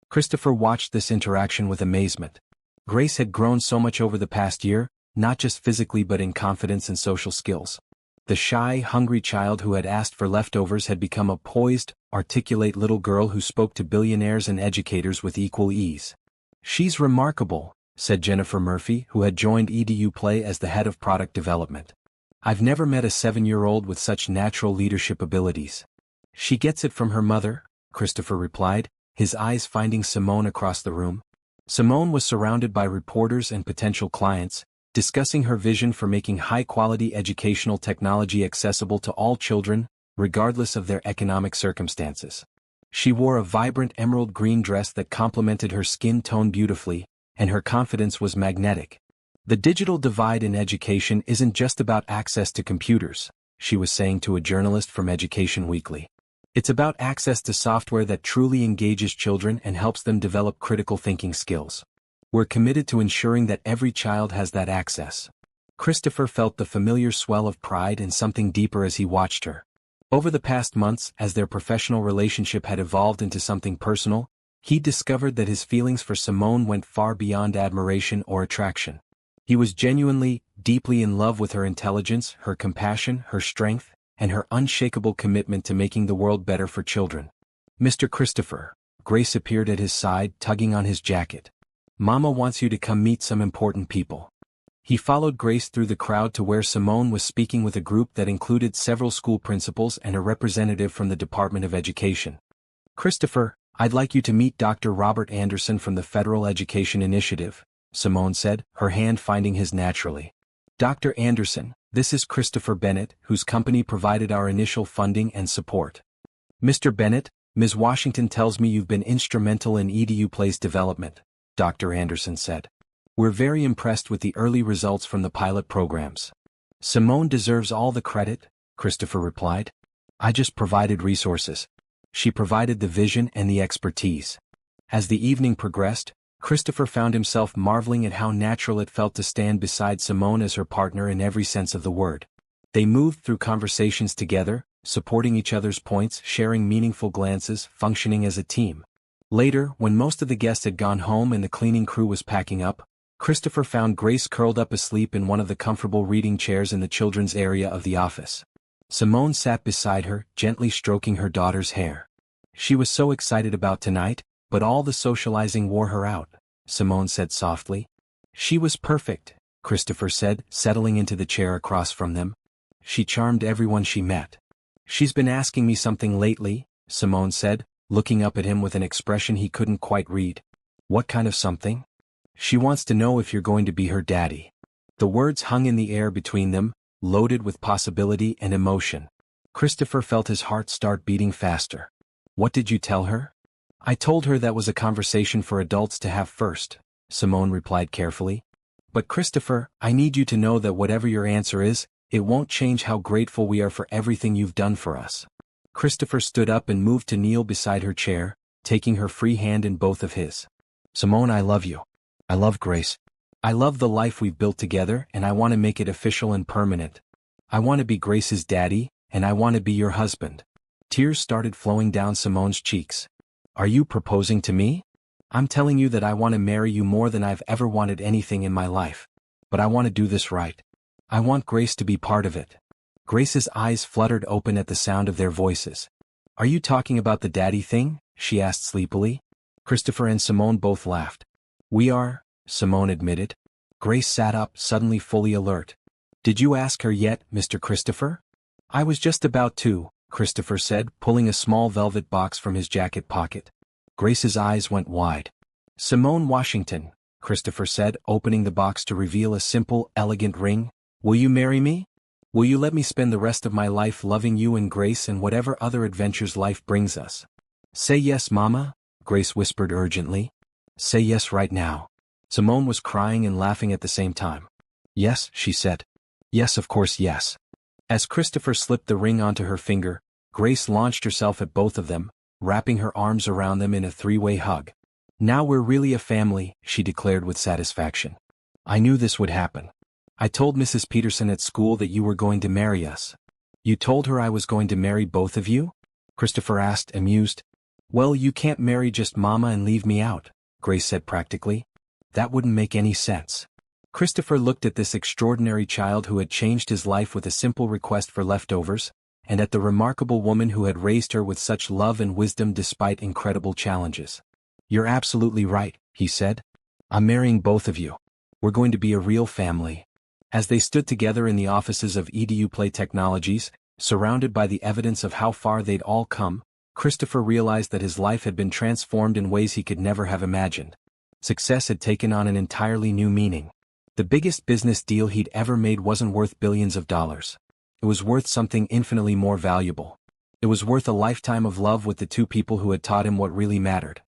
Christopher watched this interaction with amazement. Grace had grown so much over the past year, not just physically but in confidence and social skills. The shy, hungry child who had asked for leftovers had become a poised, articulate little girl who spoke to billionaires and educators with equal ease. She's remarkable, said Jennifer Murphy, who had joined EDU Play as the head of product development. I've never met a 7-year-old with such natural leadership abilities. She gets it from her mother, Christopher replied, his eyes finding Simone across the room. Simone was surrounded by reporters and potential clients, discussing her vision for making high-quality educational technology accessible to all children, regardless of their economic circumstances. She wore a vibrant emerald green dress that complemented her skin tone beautifully, and her confidence was magnetic. The digital divide in education isn't just about access to computers, she was saying to a journalist from Education Weekly. It's about access to software that truly engages children and helps them develop critical thinking skills. We're committed to ensuring that every child has that access. Christopher felt the familiar swell of pride and something deeper as he watched her. Over the past months, as their professional relationship had evolved into something personal, he discovered that his feelings for Simone went far beyond admiration or attraction. He was genuinely, deeply in love with her intelligence, her compassion, her strength, and her unshakable commitment to making the world better for children. Mr. Christopher, Grace appeared at his side, tugging on his jacket. Mama wants you to come meet some important people. He followed Grace through the crowd to where Simone was speaking with a group that included several school principals and a representative from the Department of Education. Christopher, "I'd like you to meet Dr. Robert Anderson from the Federal Education Initiative," Simone said, her hand finding his naturally. "Dr. Anderson, this is Christopher Bennett, whose company provided our initial funding and support." "Mr. Bennett, Ms. Washington tells me you've been instrumental in EDU Play's development," Dr. Anderson said. "We're very impressed with the early results from the pilot programs." "Simone deserves all the credit," Christopher replied. "I just provided resources. She provided the vision and the expertise." As the evening progressed, Christopher found himself marveling at how natural it felt to stand beside Simone as her partner in every sense of the word. They moved through conversations together, supporting each other's points, sharing meaningful glances, functioning as a team. Later, when most of the guests had gone home and the cleaning crew was packing up, Christopher found Grace curled up asleep in one of the comfortable reading chairs in the children's area of the office. Simone sat beside her, gently stroking her daughter's hair. She was so excited about tonight, but all the socializing wore her out, Simone said softly. "She was perfect," Christopher said, settling into the chair across from them. "She charmed everyone she met." "She's been asking me something lately," Simone said, looking up at him with an expression he couldn't quite read. "What kind of something?" "She wants to know if you're going to be her daddy." The words hung in the air between them, loaded with possibility and emotion. Christopher felt his heart start beating faster. "What did you tell her?" "I told her that was a conversation for adults to have first," Simone replied carefully. "But Christopher, I need you to know that whatever your answer is, it won't change how grateful we are for everything you've done for us." Christopher stood up and moved to kneel beside her chair, taking her free hand in both of his. "Simone, I love you. I love Grace. I love the life we've built together, and I want to make it official and permanent. I want to be Grace's daddy, and I want to be your husband." Tears started flowing down Simone's cheeks. "Are you proposing to me?" "I'm telling you that I want to marry you more than I've ever wanted anything in my life. But I want to do this right. I want Grace to be part of it." Grace's eyes fluttered open at the sound of their voices. "Are you talking about the daddy thing?" she asked sleepily. Christopher and Simone both laughed. "We are," Simone admitted. Grace sat up, suddenly fully alert. "Did you ask her yet, Mr. Christopher?" "I was just about to," Christopher said, pulling a small velvet box from his jacket pocket. Grace's eyes went wide. "Simone Washington," Christopher said, opening the box to reveal a simple, elegant ring. "Will you marry me? Will you let me spend the rest of my life loving you and Grace and whatever other adventures life brings us?" "Say yes, Mama," Grace whispered urgently. "Say yes right now." Simone was crying and laughing at the same time. "Yes," she said. "Yes, of course, yes." As Christopher slipped the ring onto her finger, Grace launched herself at both of them, wrapping her arms around them in a three-way hug. "Now we're really a family," she declared with satisfaction. "I knew this would happen. I told Mrs. Peterson at school that you were going to marry us." "You told her I was going to marry both of you?" Christopher asked, amused. "Well, you can't marry just Mama and leave me out," Grace said practically. "That wouldn't make any sense." Christopher looked at this extraordinary child who had changed his life with a simple request for leftovers, and at the remarkable woman who had raised her with such love and wisdom despite incredible challenges. "You're absolutely right," he said. "I'm marrying both of you. We're going to be a real family." As they stood together in the offices of EDU Play Technologies, surrounded by the evidence of how far they'd all come, Christopher realized that his life had been transformed in ways he could never have imagined. Success had taken on an entirely new meaning. The biggest business deal he'd ever made wasn't worth billions of dollars. It was worth something infinitely more valuable. It was worth a lifetime of love with the two people who had taught him what really mattered.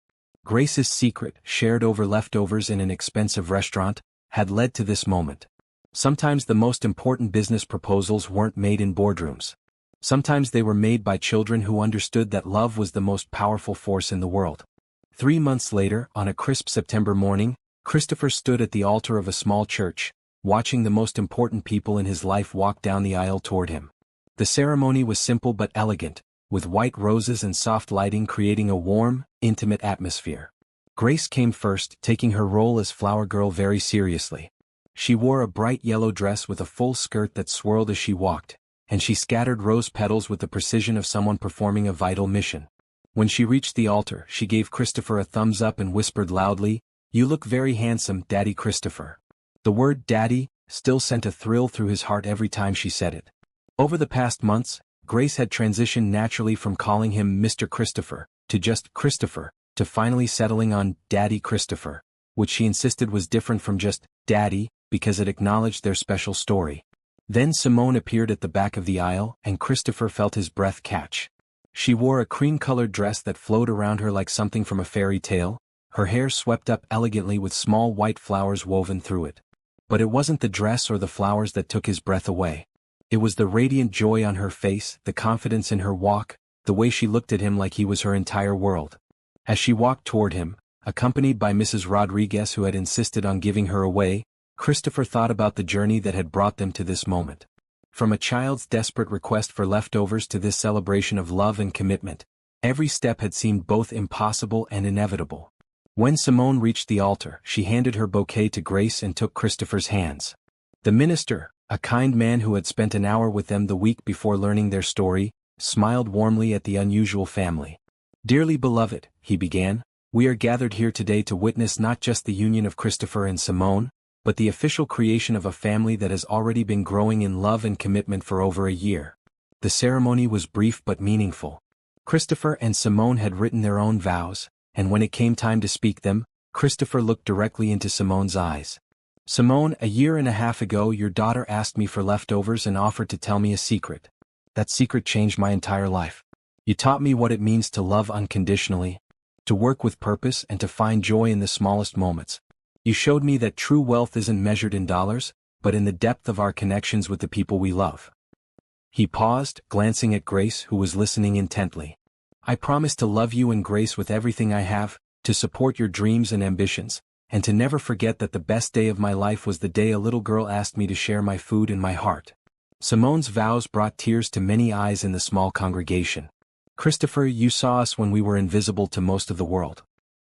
Grace's secret, shared over leftovers in an expensive restaurant, had led to this moment. Sometimes the most important business proposals weren't made in boardrooms. Sometimes they were made by children who understood that love was the most powerful force in the world. 3 months later, on a crisp September morning, Christopher stood at the altar of a small church, watching the most important people in his life walk down the aisle toward him. The ceremony was simple but elegant, with white roses and soft lighting creating a warm, intimate atmosphere. Grace came first, taking her role as flower girl very seriously. She wore a bright yellow dress with a full skirt that swirled as she walked, and she scattered rose petals with the precision of someone performing a vital mission. When she reached the altar, she gave Christopher a thumbs up and whispered loudly, "You look very handsome, Daddy Christopher." The word daddy still sent a thrill through his heart every time she said it. Over the past months, Grace had transitioned naturally from calling him Mr. Christopher, to just Christopher, to finally settling on Daddy Christopher, which she insisted was different from just Daddy, because it acknowledged their special story. Then Simone appeared at the back of the aisle and Christopher felt his breath catch. She wore a cream-colored dress that flowed around her like something from a fairy tale, her hair swept up elegantly with small white flowers woven through it. But it wasn't the dress or the flowers that took his breath away. It was the radiant joy on her face, the confidence in her walk, the way she looked at him like he was her entire world. As she walked toward him, accompanied by Mrs. Rodriguez who had insisted on giving her away, Christopher thought about the journey that had brought them to this moment. From a child's desperate request for leftovers to this celebration of love and commitment, every step had seemed both impossible and inevitable. When Simone reached the altar, she handed her bouquet to Grace and took Christopher's hands. The minister, a kind man who had spent an hour with them the week before learning their story, smiled warmly at the unusual family. "Dearly beloved," he began, "we are gathered here today to witness not just the union of Christopher and Simone, but the official creation of a family that has already been growing in love and commitment for over a year." The ceremony was brief but meaningful. Christopher and Simone had written their own vows, and when it came time to speak them, Christopher looked directly into Simone's eyes. "Simone, a year and a half ago your daughter asked me for leftovers and offered to tell me a secret. That secret changed my entire life. You taught me what it means to love unconditionally, to work with purpose and to find joy in the smallest moments. You showed me that true wealth isn't measured in dollars, but in the depth of our connections with the people we love." He paused, glancing at Grace who was listening intently. "I promise to love you and Grace with everything I have, to support your dreams and ambitions, and to never forget that the best day of my life was the day a little girl asked me to share my food and my heart." Simone's vows brought tears to many eyes in the small congregation. "Christopher, you saw us when we were invisible to most of the world.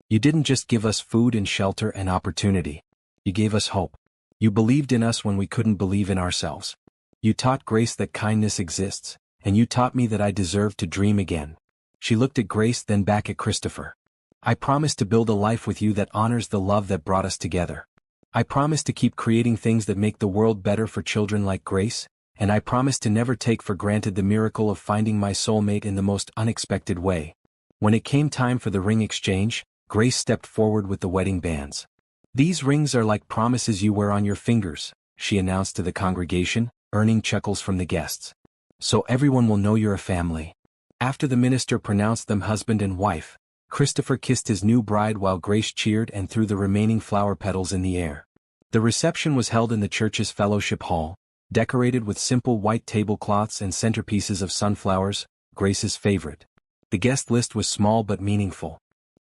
You didn't just give us food and shelter and opportunity. You gave us hope. You believed in us when we couldn't believe in ourselves. You taught Grace that kindness exists, and you taught me that I deserve to dream again." She looked at Grace then back at Christopher. "I promise to build a life with you that honors the love that brought us together. I promise to keep creating things that make the world better for children like Grace, and I promise to never take for granted the miracle of finding my soulmate in the most unexpected way." When it came time for the ring exchange, Grace stepped forward with the wedding bands. "These rings are like promises you wear on your fingers," she announced to the congregation, earning chuckles from the guests. "So everyone will know you're a family." After the minister pronounced them husband and wife, Christopher kissed his new bride while Grace cheered and threw the remaining flower petals in the air. The reception was held in the church's fellowship hall, decorated with simple white tablecloths and centerpieces of sunflowers, Grace's favorite. The guest list was small but meaningful.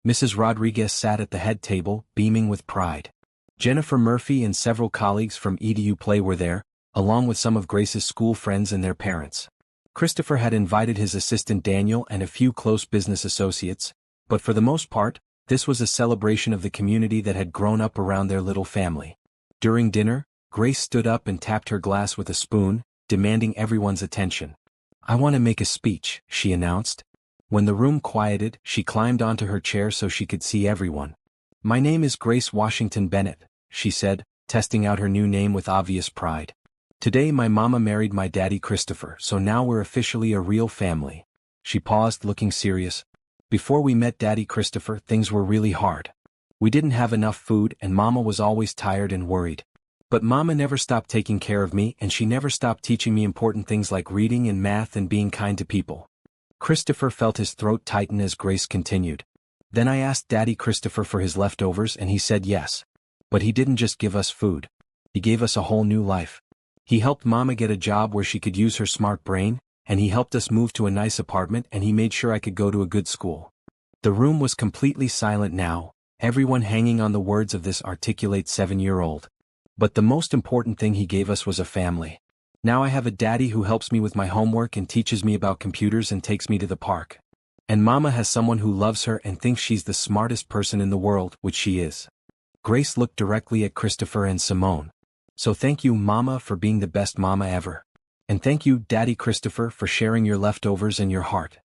Mrs. Rodriguez sat at the head table, beaming with pride. Jennifer Murphy and several colleagues from EDU Play were there, along with some of Grace's school friends and their parents. Christopher had invited his assistant Daniel and a few close business associates, but for the most part, this was a celebration of the community that had grown up around their little family. During dinner, Grace stood up and tapped her glass with a spoon, demanding everyone's attention. "I want to make a speech," she announced. When the room quieted, she climbed onto her chair so she could see everyone. "My name is Grace Washington Bennett," she said, testing out her new name with obvious pride. "Today my mama married my daddy Christopher, so now we're officially a real family." She paused, looking serious. "Before we met Daddy Christopher, things were really hard. We didn't have enough food and Mama was always tired and worried. But Mama never stopped taking care of me and she never stopped teaching me important things like reading and math and being kind to people." Christopher felt his throat tighten as Grace continued. "Then I asked Daddy Christopher for his leftovers and he said yes. But he didn't just give us food. He gave us a whole new life. He helped Mama get a job where she could use her smart brain, and he helped us move to a nice apartment and he made sure I could go to a good school." The room was completely silent now, everyone hanging on the words of this articulate 7-year-old. "But the most important thing he gave us was a family. Now I have a daddy who helps me with my homework and teaches me about computers and takes me to the park. And Mama has someone who loves her and thinks she's the smartest person in the world, which she is." Grace looked directly at Christopher and Simone. "So thank you, Mama, for being the best mama ever. And thank you, Daddy Christopher, for sharing your leftovers and your heart.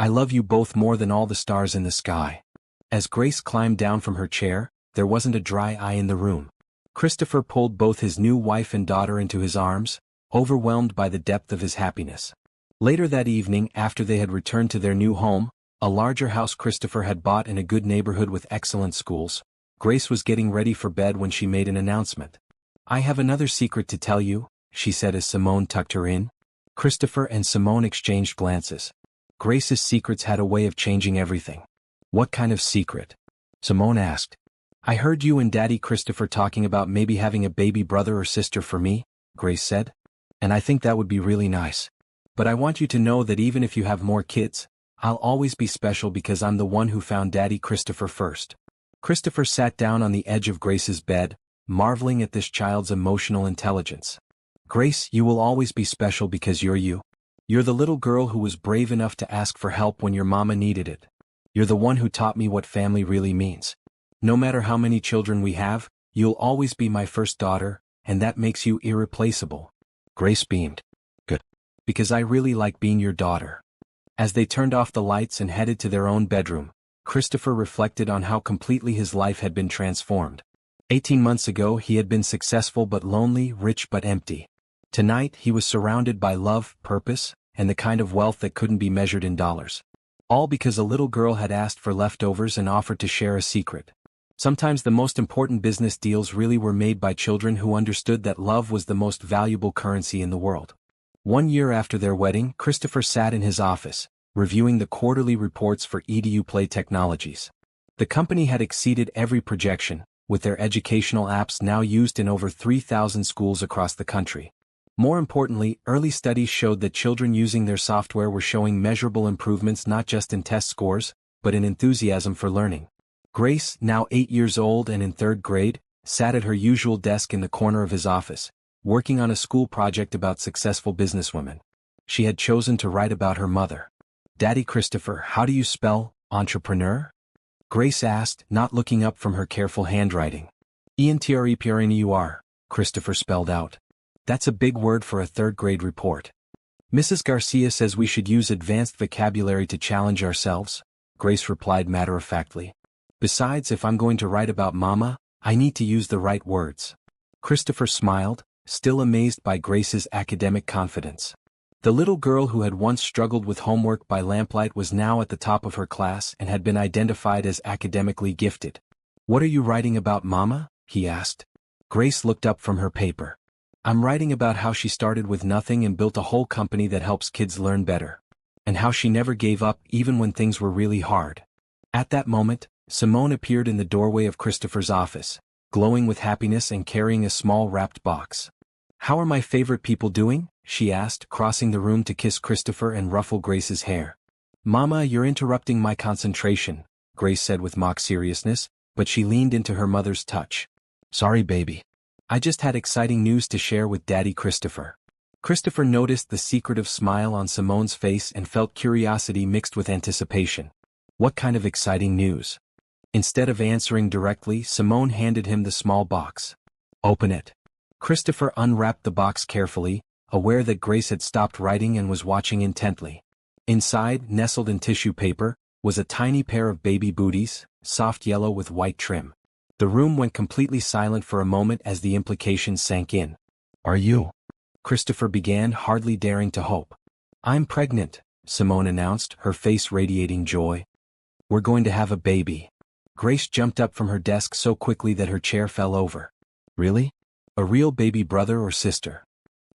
I love you both more than all the stars in the sky." As Grace climbed down from her chair, there wasn't a dry eye in the room. Christopher pulled both his new wife and daughter into his arms, overwhelmed by the depth of his happiness. Later that evening, after they had returned to their new home, A larger house Christopher had bought in a good neighborhood with excellent schools. Grace was getting ready for bed when she made an announcement. "I have another secret to tell you," she said as Simone tucked her in. Christopher and Simone exchanged glances. Grace's secrets had a way of changing everything. "What kind of secret?" Simone asked. "I heard you and Daddy Christopher talking about maybe having a baby brother or sister for me," Grace said. "And I think that would be really nice. But I want you to know that even if you have more kids, I'll always be special because I'm the one who found Daddy Christopher first." Christopher sat down on the edge of Grace's bed, marveling at this child's emotional intelligence. "Grace, you will always be special because you're you. You're the little girl who was brave enough to ask for help when your mama needed it. You're the one who taught me what family really means. No matter how many children we have, you'll always be my first daughter, and that makes you irreplaceable." Grace beamed. "Good. Because I really like being your daughter." As they turned off the lights and headed to their own bedroom, Christopher reflected on how completely his life had been transformed. 18 months ago he had been successful but lonely, rich but empty. Tonight he was surrounded by love, purpose, and the kind of wealth that couldn't be measured in dollars. All because a little girl had asked for leftovers and offered to share a secret. Sometimes the most important business deals really were made by children who understood that love was the most valuable currency in the world. 1 year after their wedding, Christopher sat in his office, reviewing the quarterly reports for EduPlay Technologies. The company had exceeded every projection, with their educational apps now used in over 3,000 schools across the country. More importantly, early studies showed that children using their software were showing measurable improvements not just in test scores, but in enthusiasm for learning. Grace, now 8 years old and in 3rd grade, sat at her usual desk in the corner of his office, working on a school project about successful businesswomen. She had chosen to write about her mother. "Daddy Christopher, how do you spell entrepreneur?" Grace asked, not looking up from her careful handwriting. "Entrepreneur," Christopher spelled out. "That's a big word for a 3rd grade report." "Mrs. Garcia says we should use advanced vocabulary to challenge ourselves," Grace replied matter-of-factly. "Besides, if I'm going to write about Mama, I need to use the right words." Christopher smiled, still amazed by Grace's academic confidence. The little girl who had once struggled with homework by lamplight was now at the top of her class and had been identified as academically gifted. "What are you writing about, Mama?" he asked. Grace looked up from her paper. "I'm writing about how she started with nothing and built a whole company that helps kids learn better. And how she never gave up even when things were really hard." At that moment, Simone appeared in the doorway of Christopher's office, glowing with happiness and carrying a small wrapped box. "How are my favorite people doing?" she asked, crossing the room to kiss Christopher and ruffle Grace's hair. "Mama, you're interrupting my concentration," Grace said with mock seriousness, but she leaned into her mother's touch. "Sorry, baby. I just had exciting news to share with Daddy Christopher." Christopher noticed the secretive smile on Simone's face and felt curiosity mixed with anticipation. What kind of exciting news? Instead of answering directly, Simone handed him the small box. "Open it." Christopher unwrapped the box carefully, aware that Grace had stopped writing and was watching intently. Inside, nestled in tissue paper, was a tiny pair of baby booties, soft yellow with white trim. The room went completely silent for a moment as the implications sank in. "Are you?" Christopher began, hardly daring to hope. "I'm pregnant," Simone announced, her face radiating joy. "We're going to have a baby." Grace jumped up from her desk so quickly that her chair fell over. "Really? A real baby brother or sister?"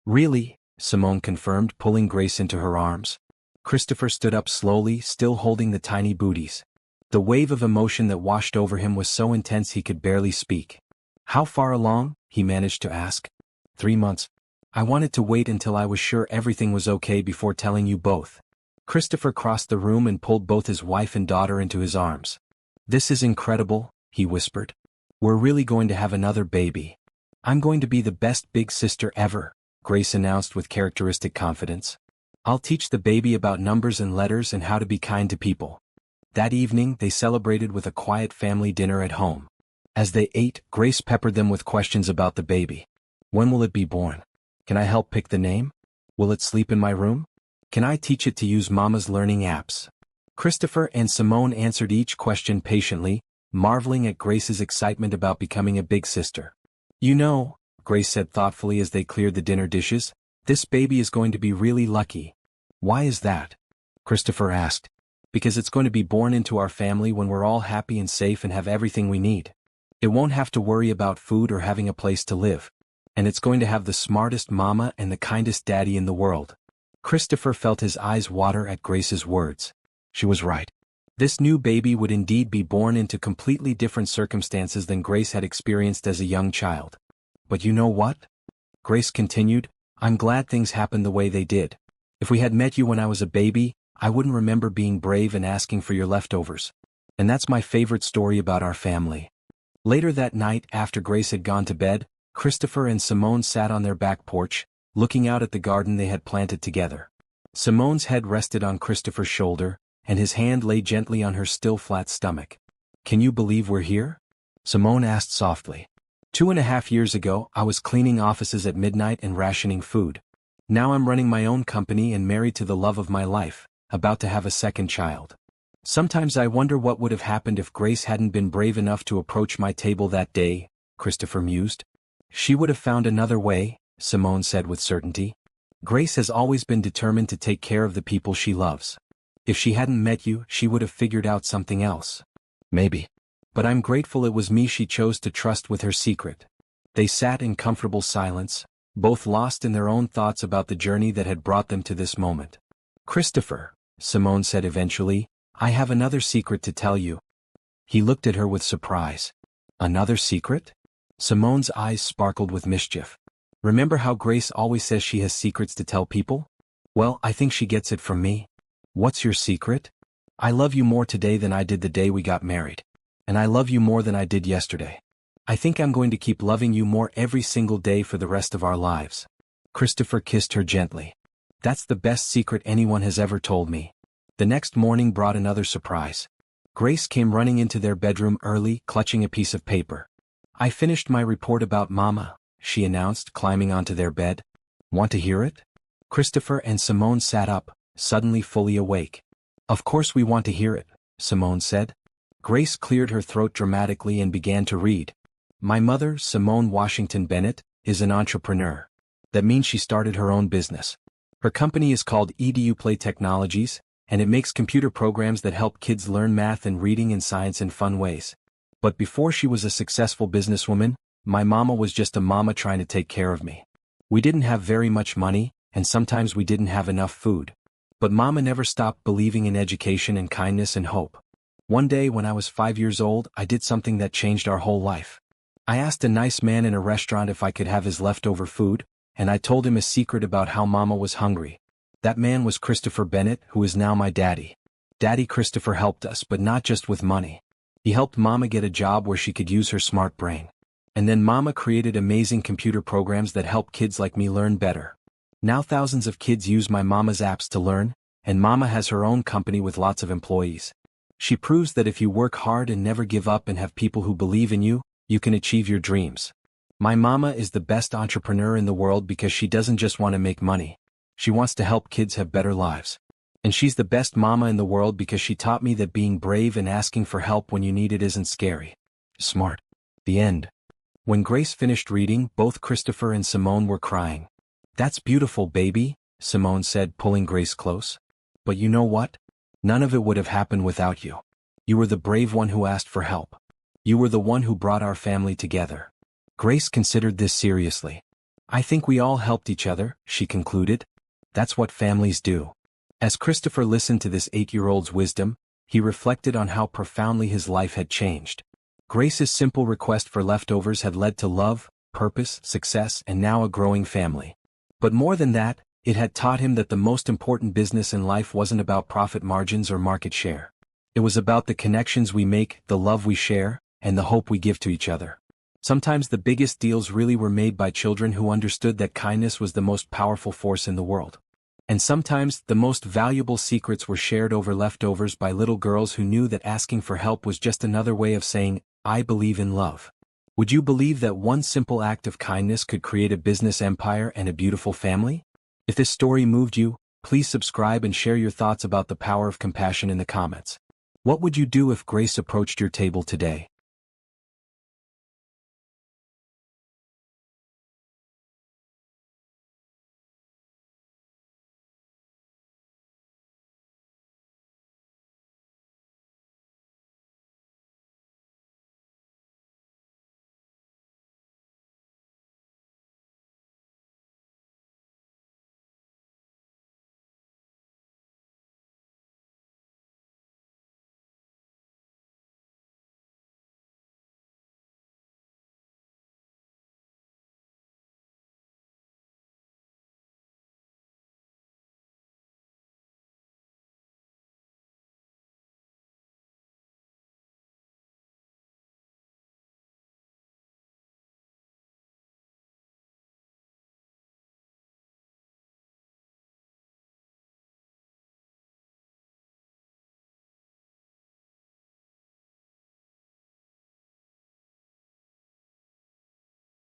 "Really," Simone confirmed, pulling Grace into her arms. Christopher stood up slowly, still holding the tiny booties. The wave of emotion that washed over him was so intense he could barely speak. "How far along?" he managed to ask. 3 months. I wanted to wait until I was sure everything was okay before telling you both." Christopher crossed the room and pulled both his wife and daughter into his arms. "This is incredible," he whispered. "We're really going to have another baby. I'm going to be the best big sister ever," Grace announced with characteristic confidence. "I'll teach the baby about numbers and letters and how to be kind to people." That evening, they celebrated with a quiet family dinner at home. As they ate, Grace peppered them with questions about the baby. "When will it be born? Can I help pick the name? Will it sleep in my room? Can I teach it to use Mama's learning apps?" Christopher and Simone answered each question patiently, marveling at Grace's excitement about becoming a big sister. "You know," Grace said thoughtfully as they cleared the dinner dishes, "this baby is going to be really lucky." "Why is that?" Christopher asked. because it's going to be born into our family when we're all happy and safe and have everything we need. It won't have to worry about food or having a place to live. And it's going to have the smartest mama and the kindest daddy in the world. Christopher felt his eyes water at Grace's words. She was right. This new baby would indeed be born into completely different circumstances than Grace had experienced as a young child. But you know what? Grace continued, I'm glad things happened the way they did. If we had met you when I was a baby, I wouldn't remember being brave and asking for your leftovers. And that's my favorite story about our family. Later that night, after Grace had gone to bed, Christopher and Simone sat on their back porch, looking out at the garden they had planted together. Simone's head rested on Christopher's shoulder, and his hand lay gently on her still flat stomach. Can you believe we're here? Simone asked softly. 2.5 years ago, I was cleaning offices at midnight and rationing food. Now I'm running my own company and married to the love of my life, about to have a second child. Sometimes I wonder what would have happened if Grace hadn't been brave enough to approach my table that day, Christopher mused. She would have found another way, Simone said with certainty. Grace has always been determined to take care of the people she loves. If she hadn't met you, she would have figured out something else. Maybe. But I'm grateful it was me she chose to trust with her secret. They sat in comfortable silence, both lost in their own thoughts about the journey that had brought them to this moment. Christopher, Simone said eventually, I have another secret to tell you. He looked at her with surprise. Another secret? Simone's eyes sparkled with mischief. Remember how Grace always says she has secrets to tell people? Well, I think she gets it from me. What's your secret? I love you more today than I did the day we got married. And I love you more than I did yesterday. I think I'm going to keep loving you more every single day for the rest of our lives. Christopher kissed her gently. That's the best secret anyone has ever told me. The next morning brought another surprise. Grace came running into their bedroom early, clutching a piece of paper. I finished my report about Mama, she announced, climbing onto their bed. Want to hear it? Christopher and Simone sat up, suddenly fully awake. Of course we want to hear it, Simone said. Grace cleared her throat dramatically and began to read. My mother, Simone Washington Bennett, is an entrepreneur. That means she started her own business. Her company is called EduPlay Technologies, and it makes computer programs that help kids learn math and reading and science in fun ways. But before she was a successful businesswoman, my mama was just a mama trying to take care of me. We didn't have very much money, and sometimes we didn't have enough food. But Mama never stopped believing in education and kindness and hope. One day when I was 5 years old, I did something that changed our whole life. I asked a nice man in a restaurant if I could have his leftover food, and I told him a secret about how Mama was hungry. That man was Christopher Bennett, who is now my daddy. Daddy Christopher helped us, but not just with money. He helped Mama get a job where she could use her smart brain. And then Mama created amazing computer programs that help kids like me learn better. Now thousands of kids use my mama's apps to learn, and Mama has her own company with lots of employees. She proves that if you work hard and never give up and have people who believe in you, you can achieve your dreams. My mama is the best entrepreneur in the world because she doesn't just want to make money. She wants to help kids have better lives. And she's the best mama in the world because she taught me that being brave and asking for help when you need it isn't scary. Smart. The end. When Grace finished reading, both Christopher and Simone were crying. That's beautiful, baby, Simone said, pulling Grace close. But you know what? None of it would have happened without you. You were the brave one who asked for help. You were the one who brought our family together. Grace considered this seriously. I think we all helped each other, she concluded. That's what families do. As Christopher listened to this 8-year-old's wisdom, he reflected on how profoundly his life had changed. Grace's simple request for leftovers had led to love, purpose, success, and now a growing family. But more than that, it had taught him that the most important business in life wasn't about profit margins or market share. It was about the connections we make, the love we share, and the hope we give to each other. Sometimes the biggest deals really were made by children who understood that kindness was the most powerful force in the world. And sometimes the most valuable secrets were shared over leftovers by little girls who knew that asking for help was just another way of saying, I believe in love. Would you believe that one simple act of kindness could create a business empire and a beautiful family? If this story moved you, please subscribe and share your thoughts about the power of compassion in the comments. What would you do if Grace approached your table today?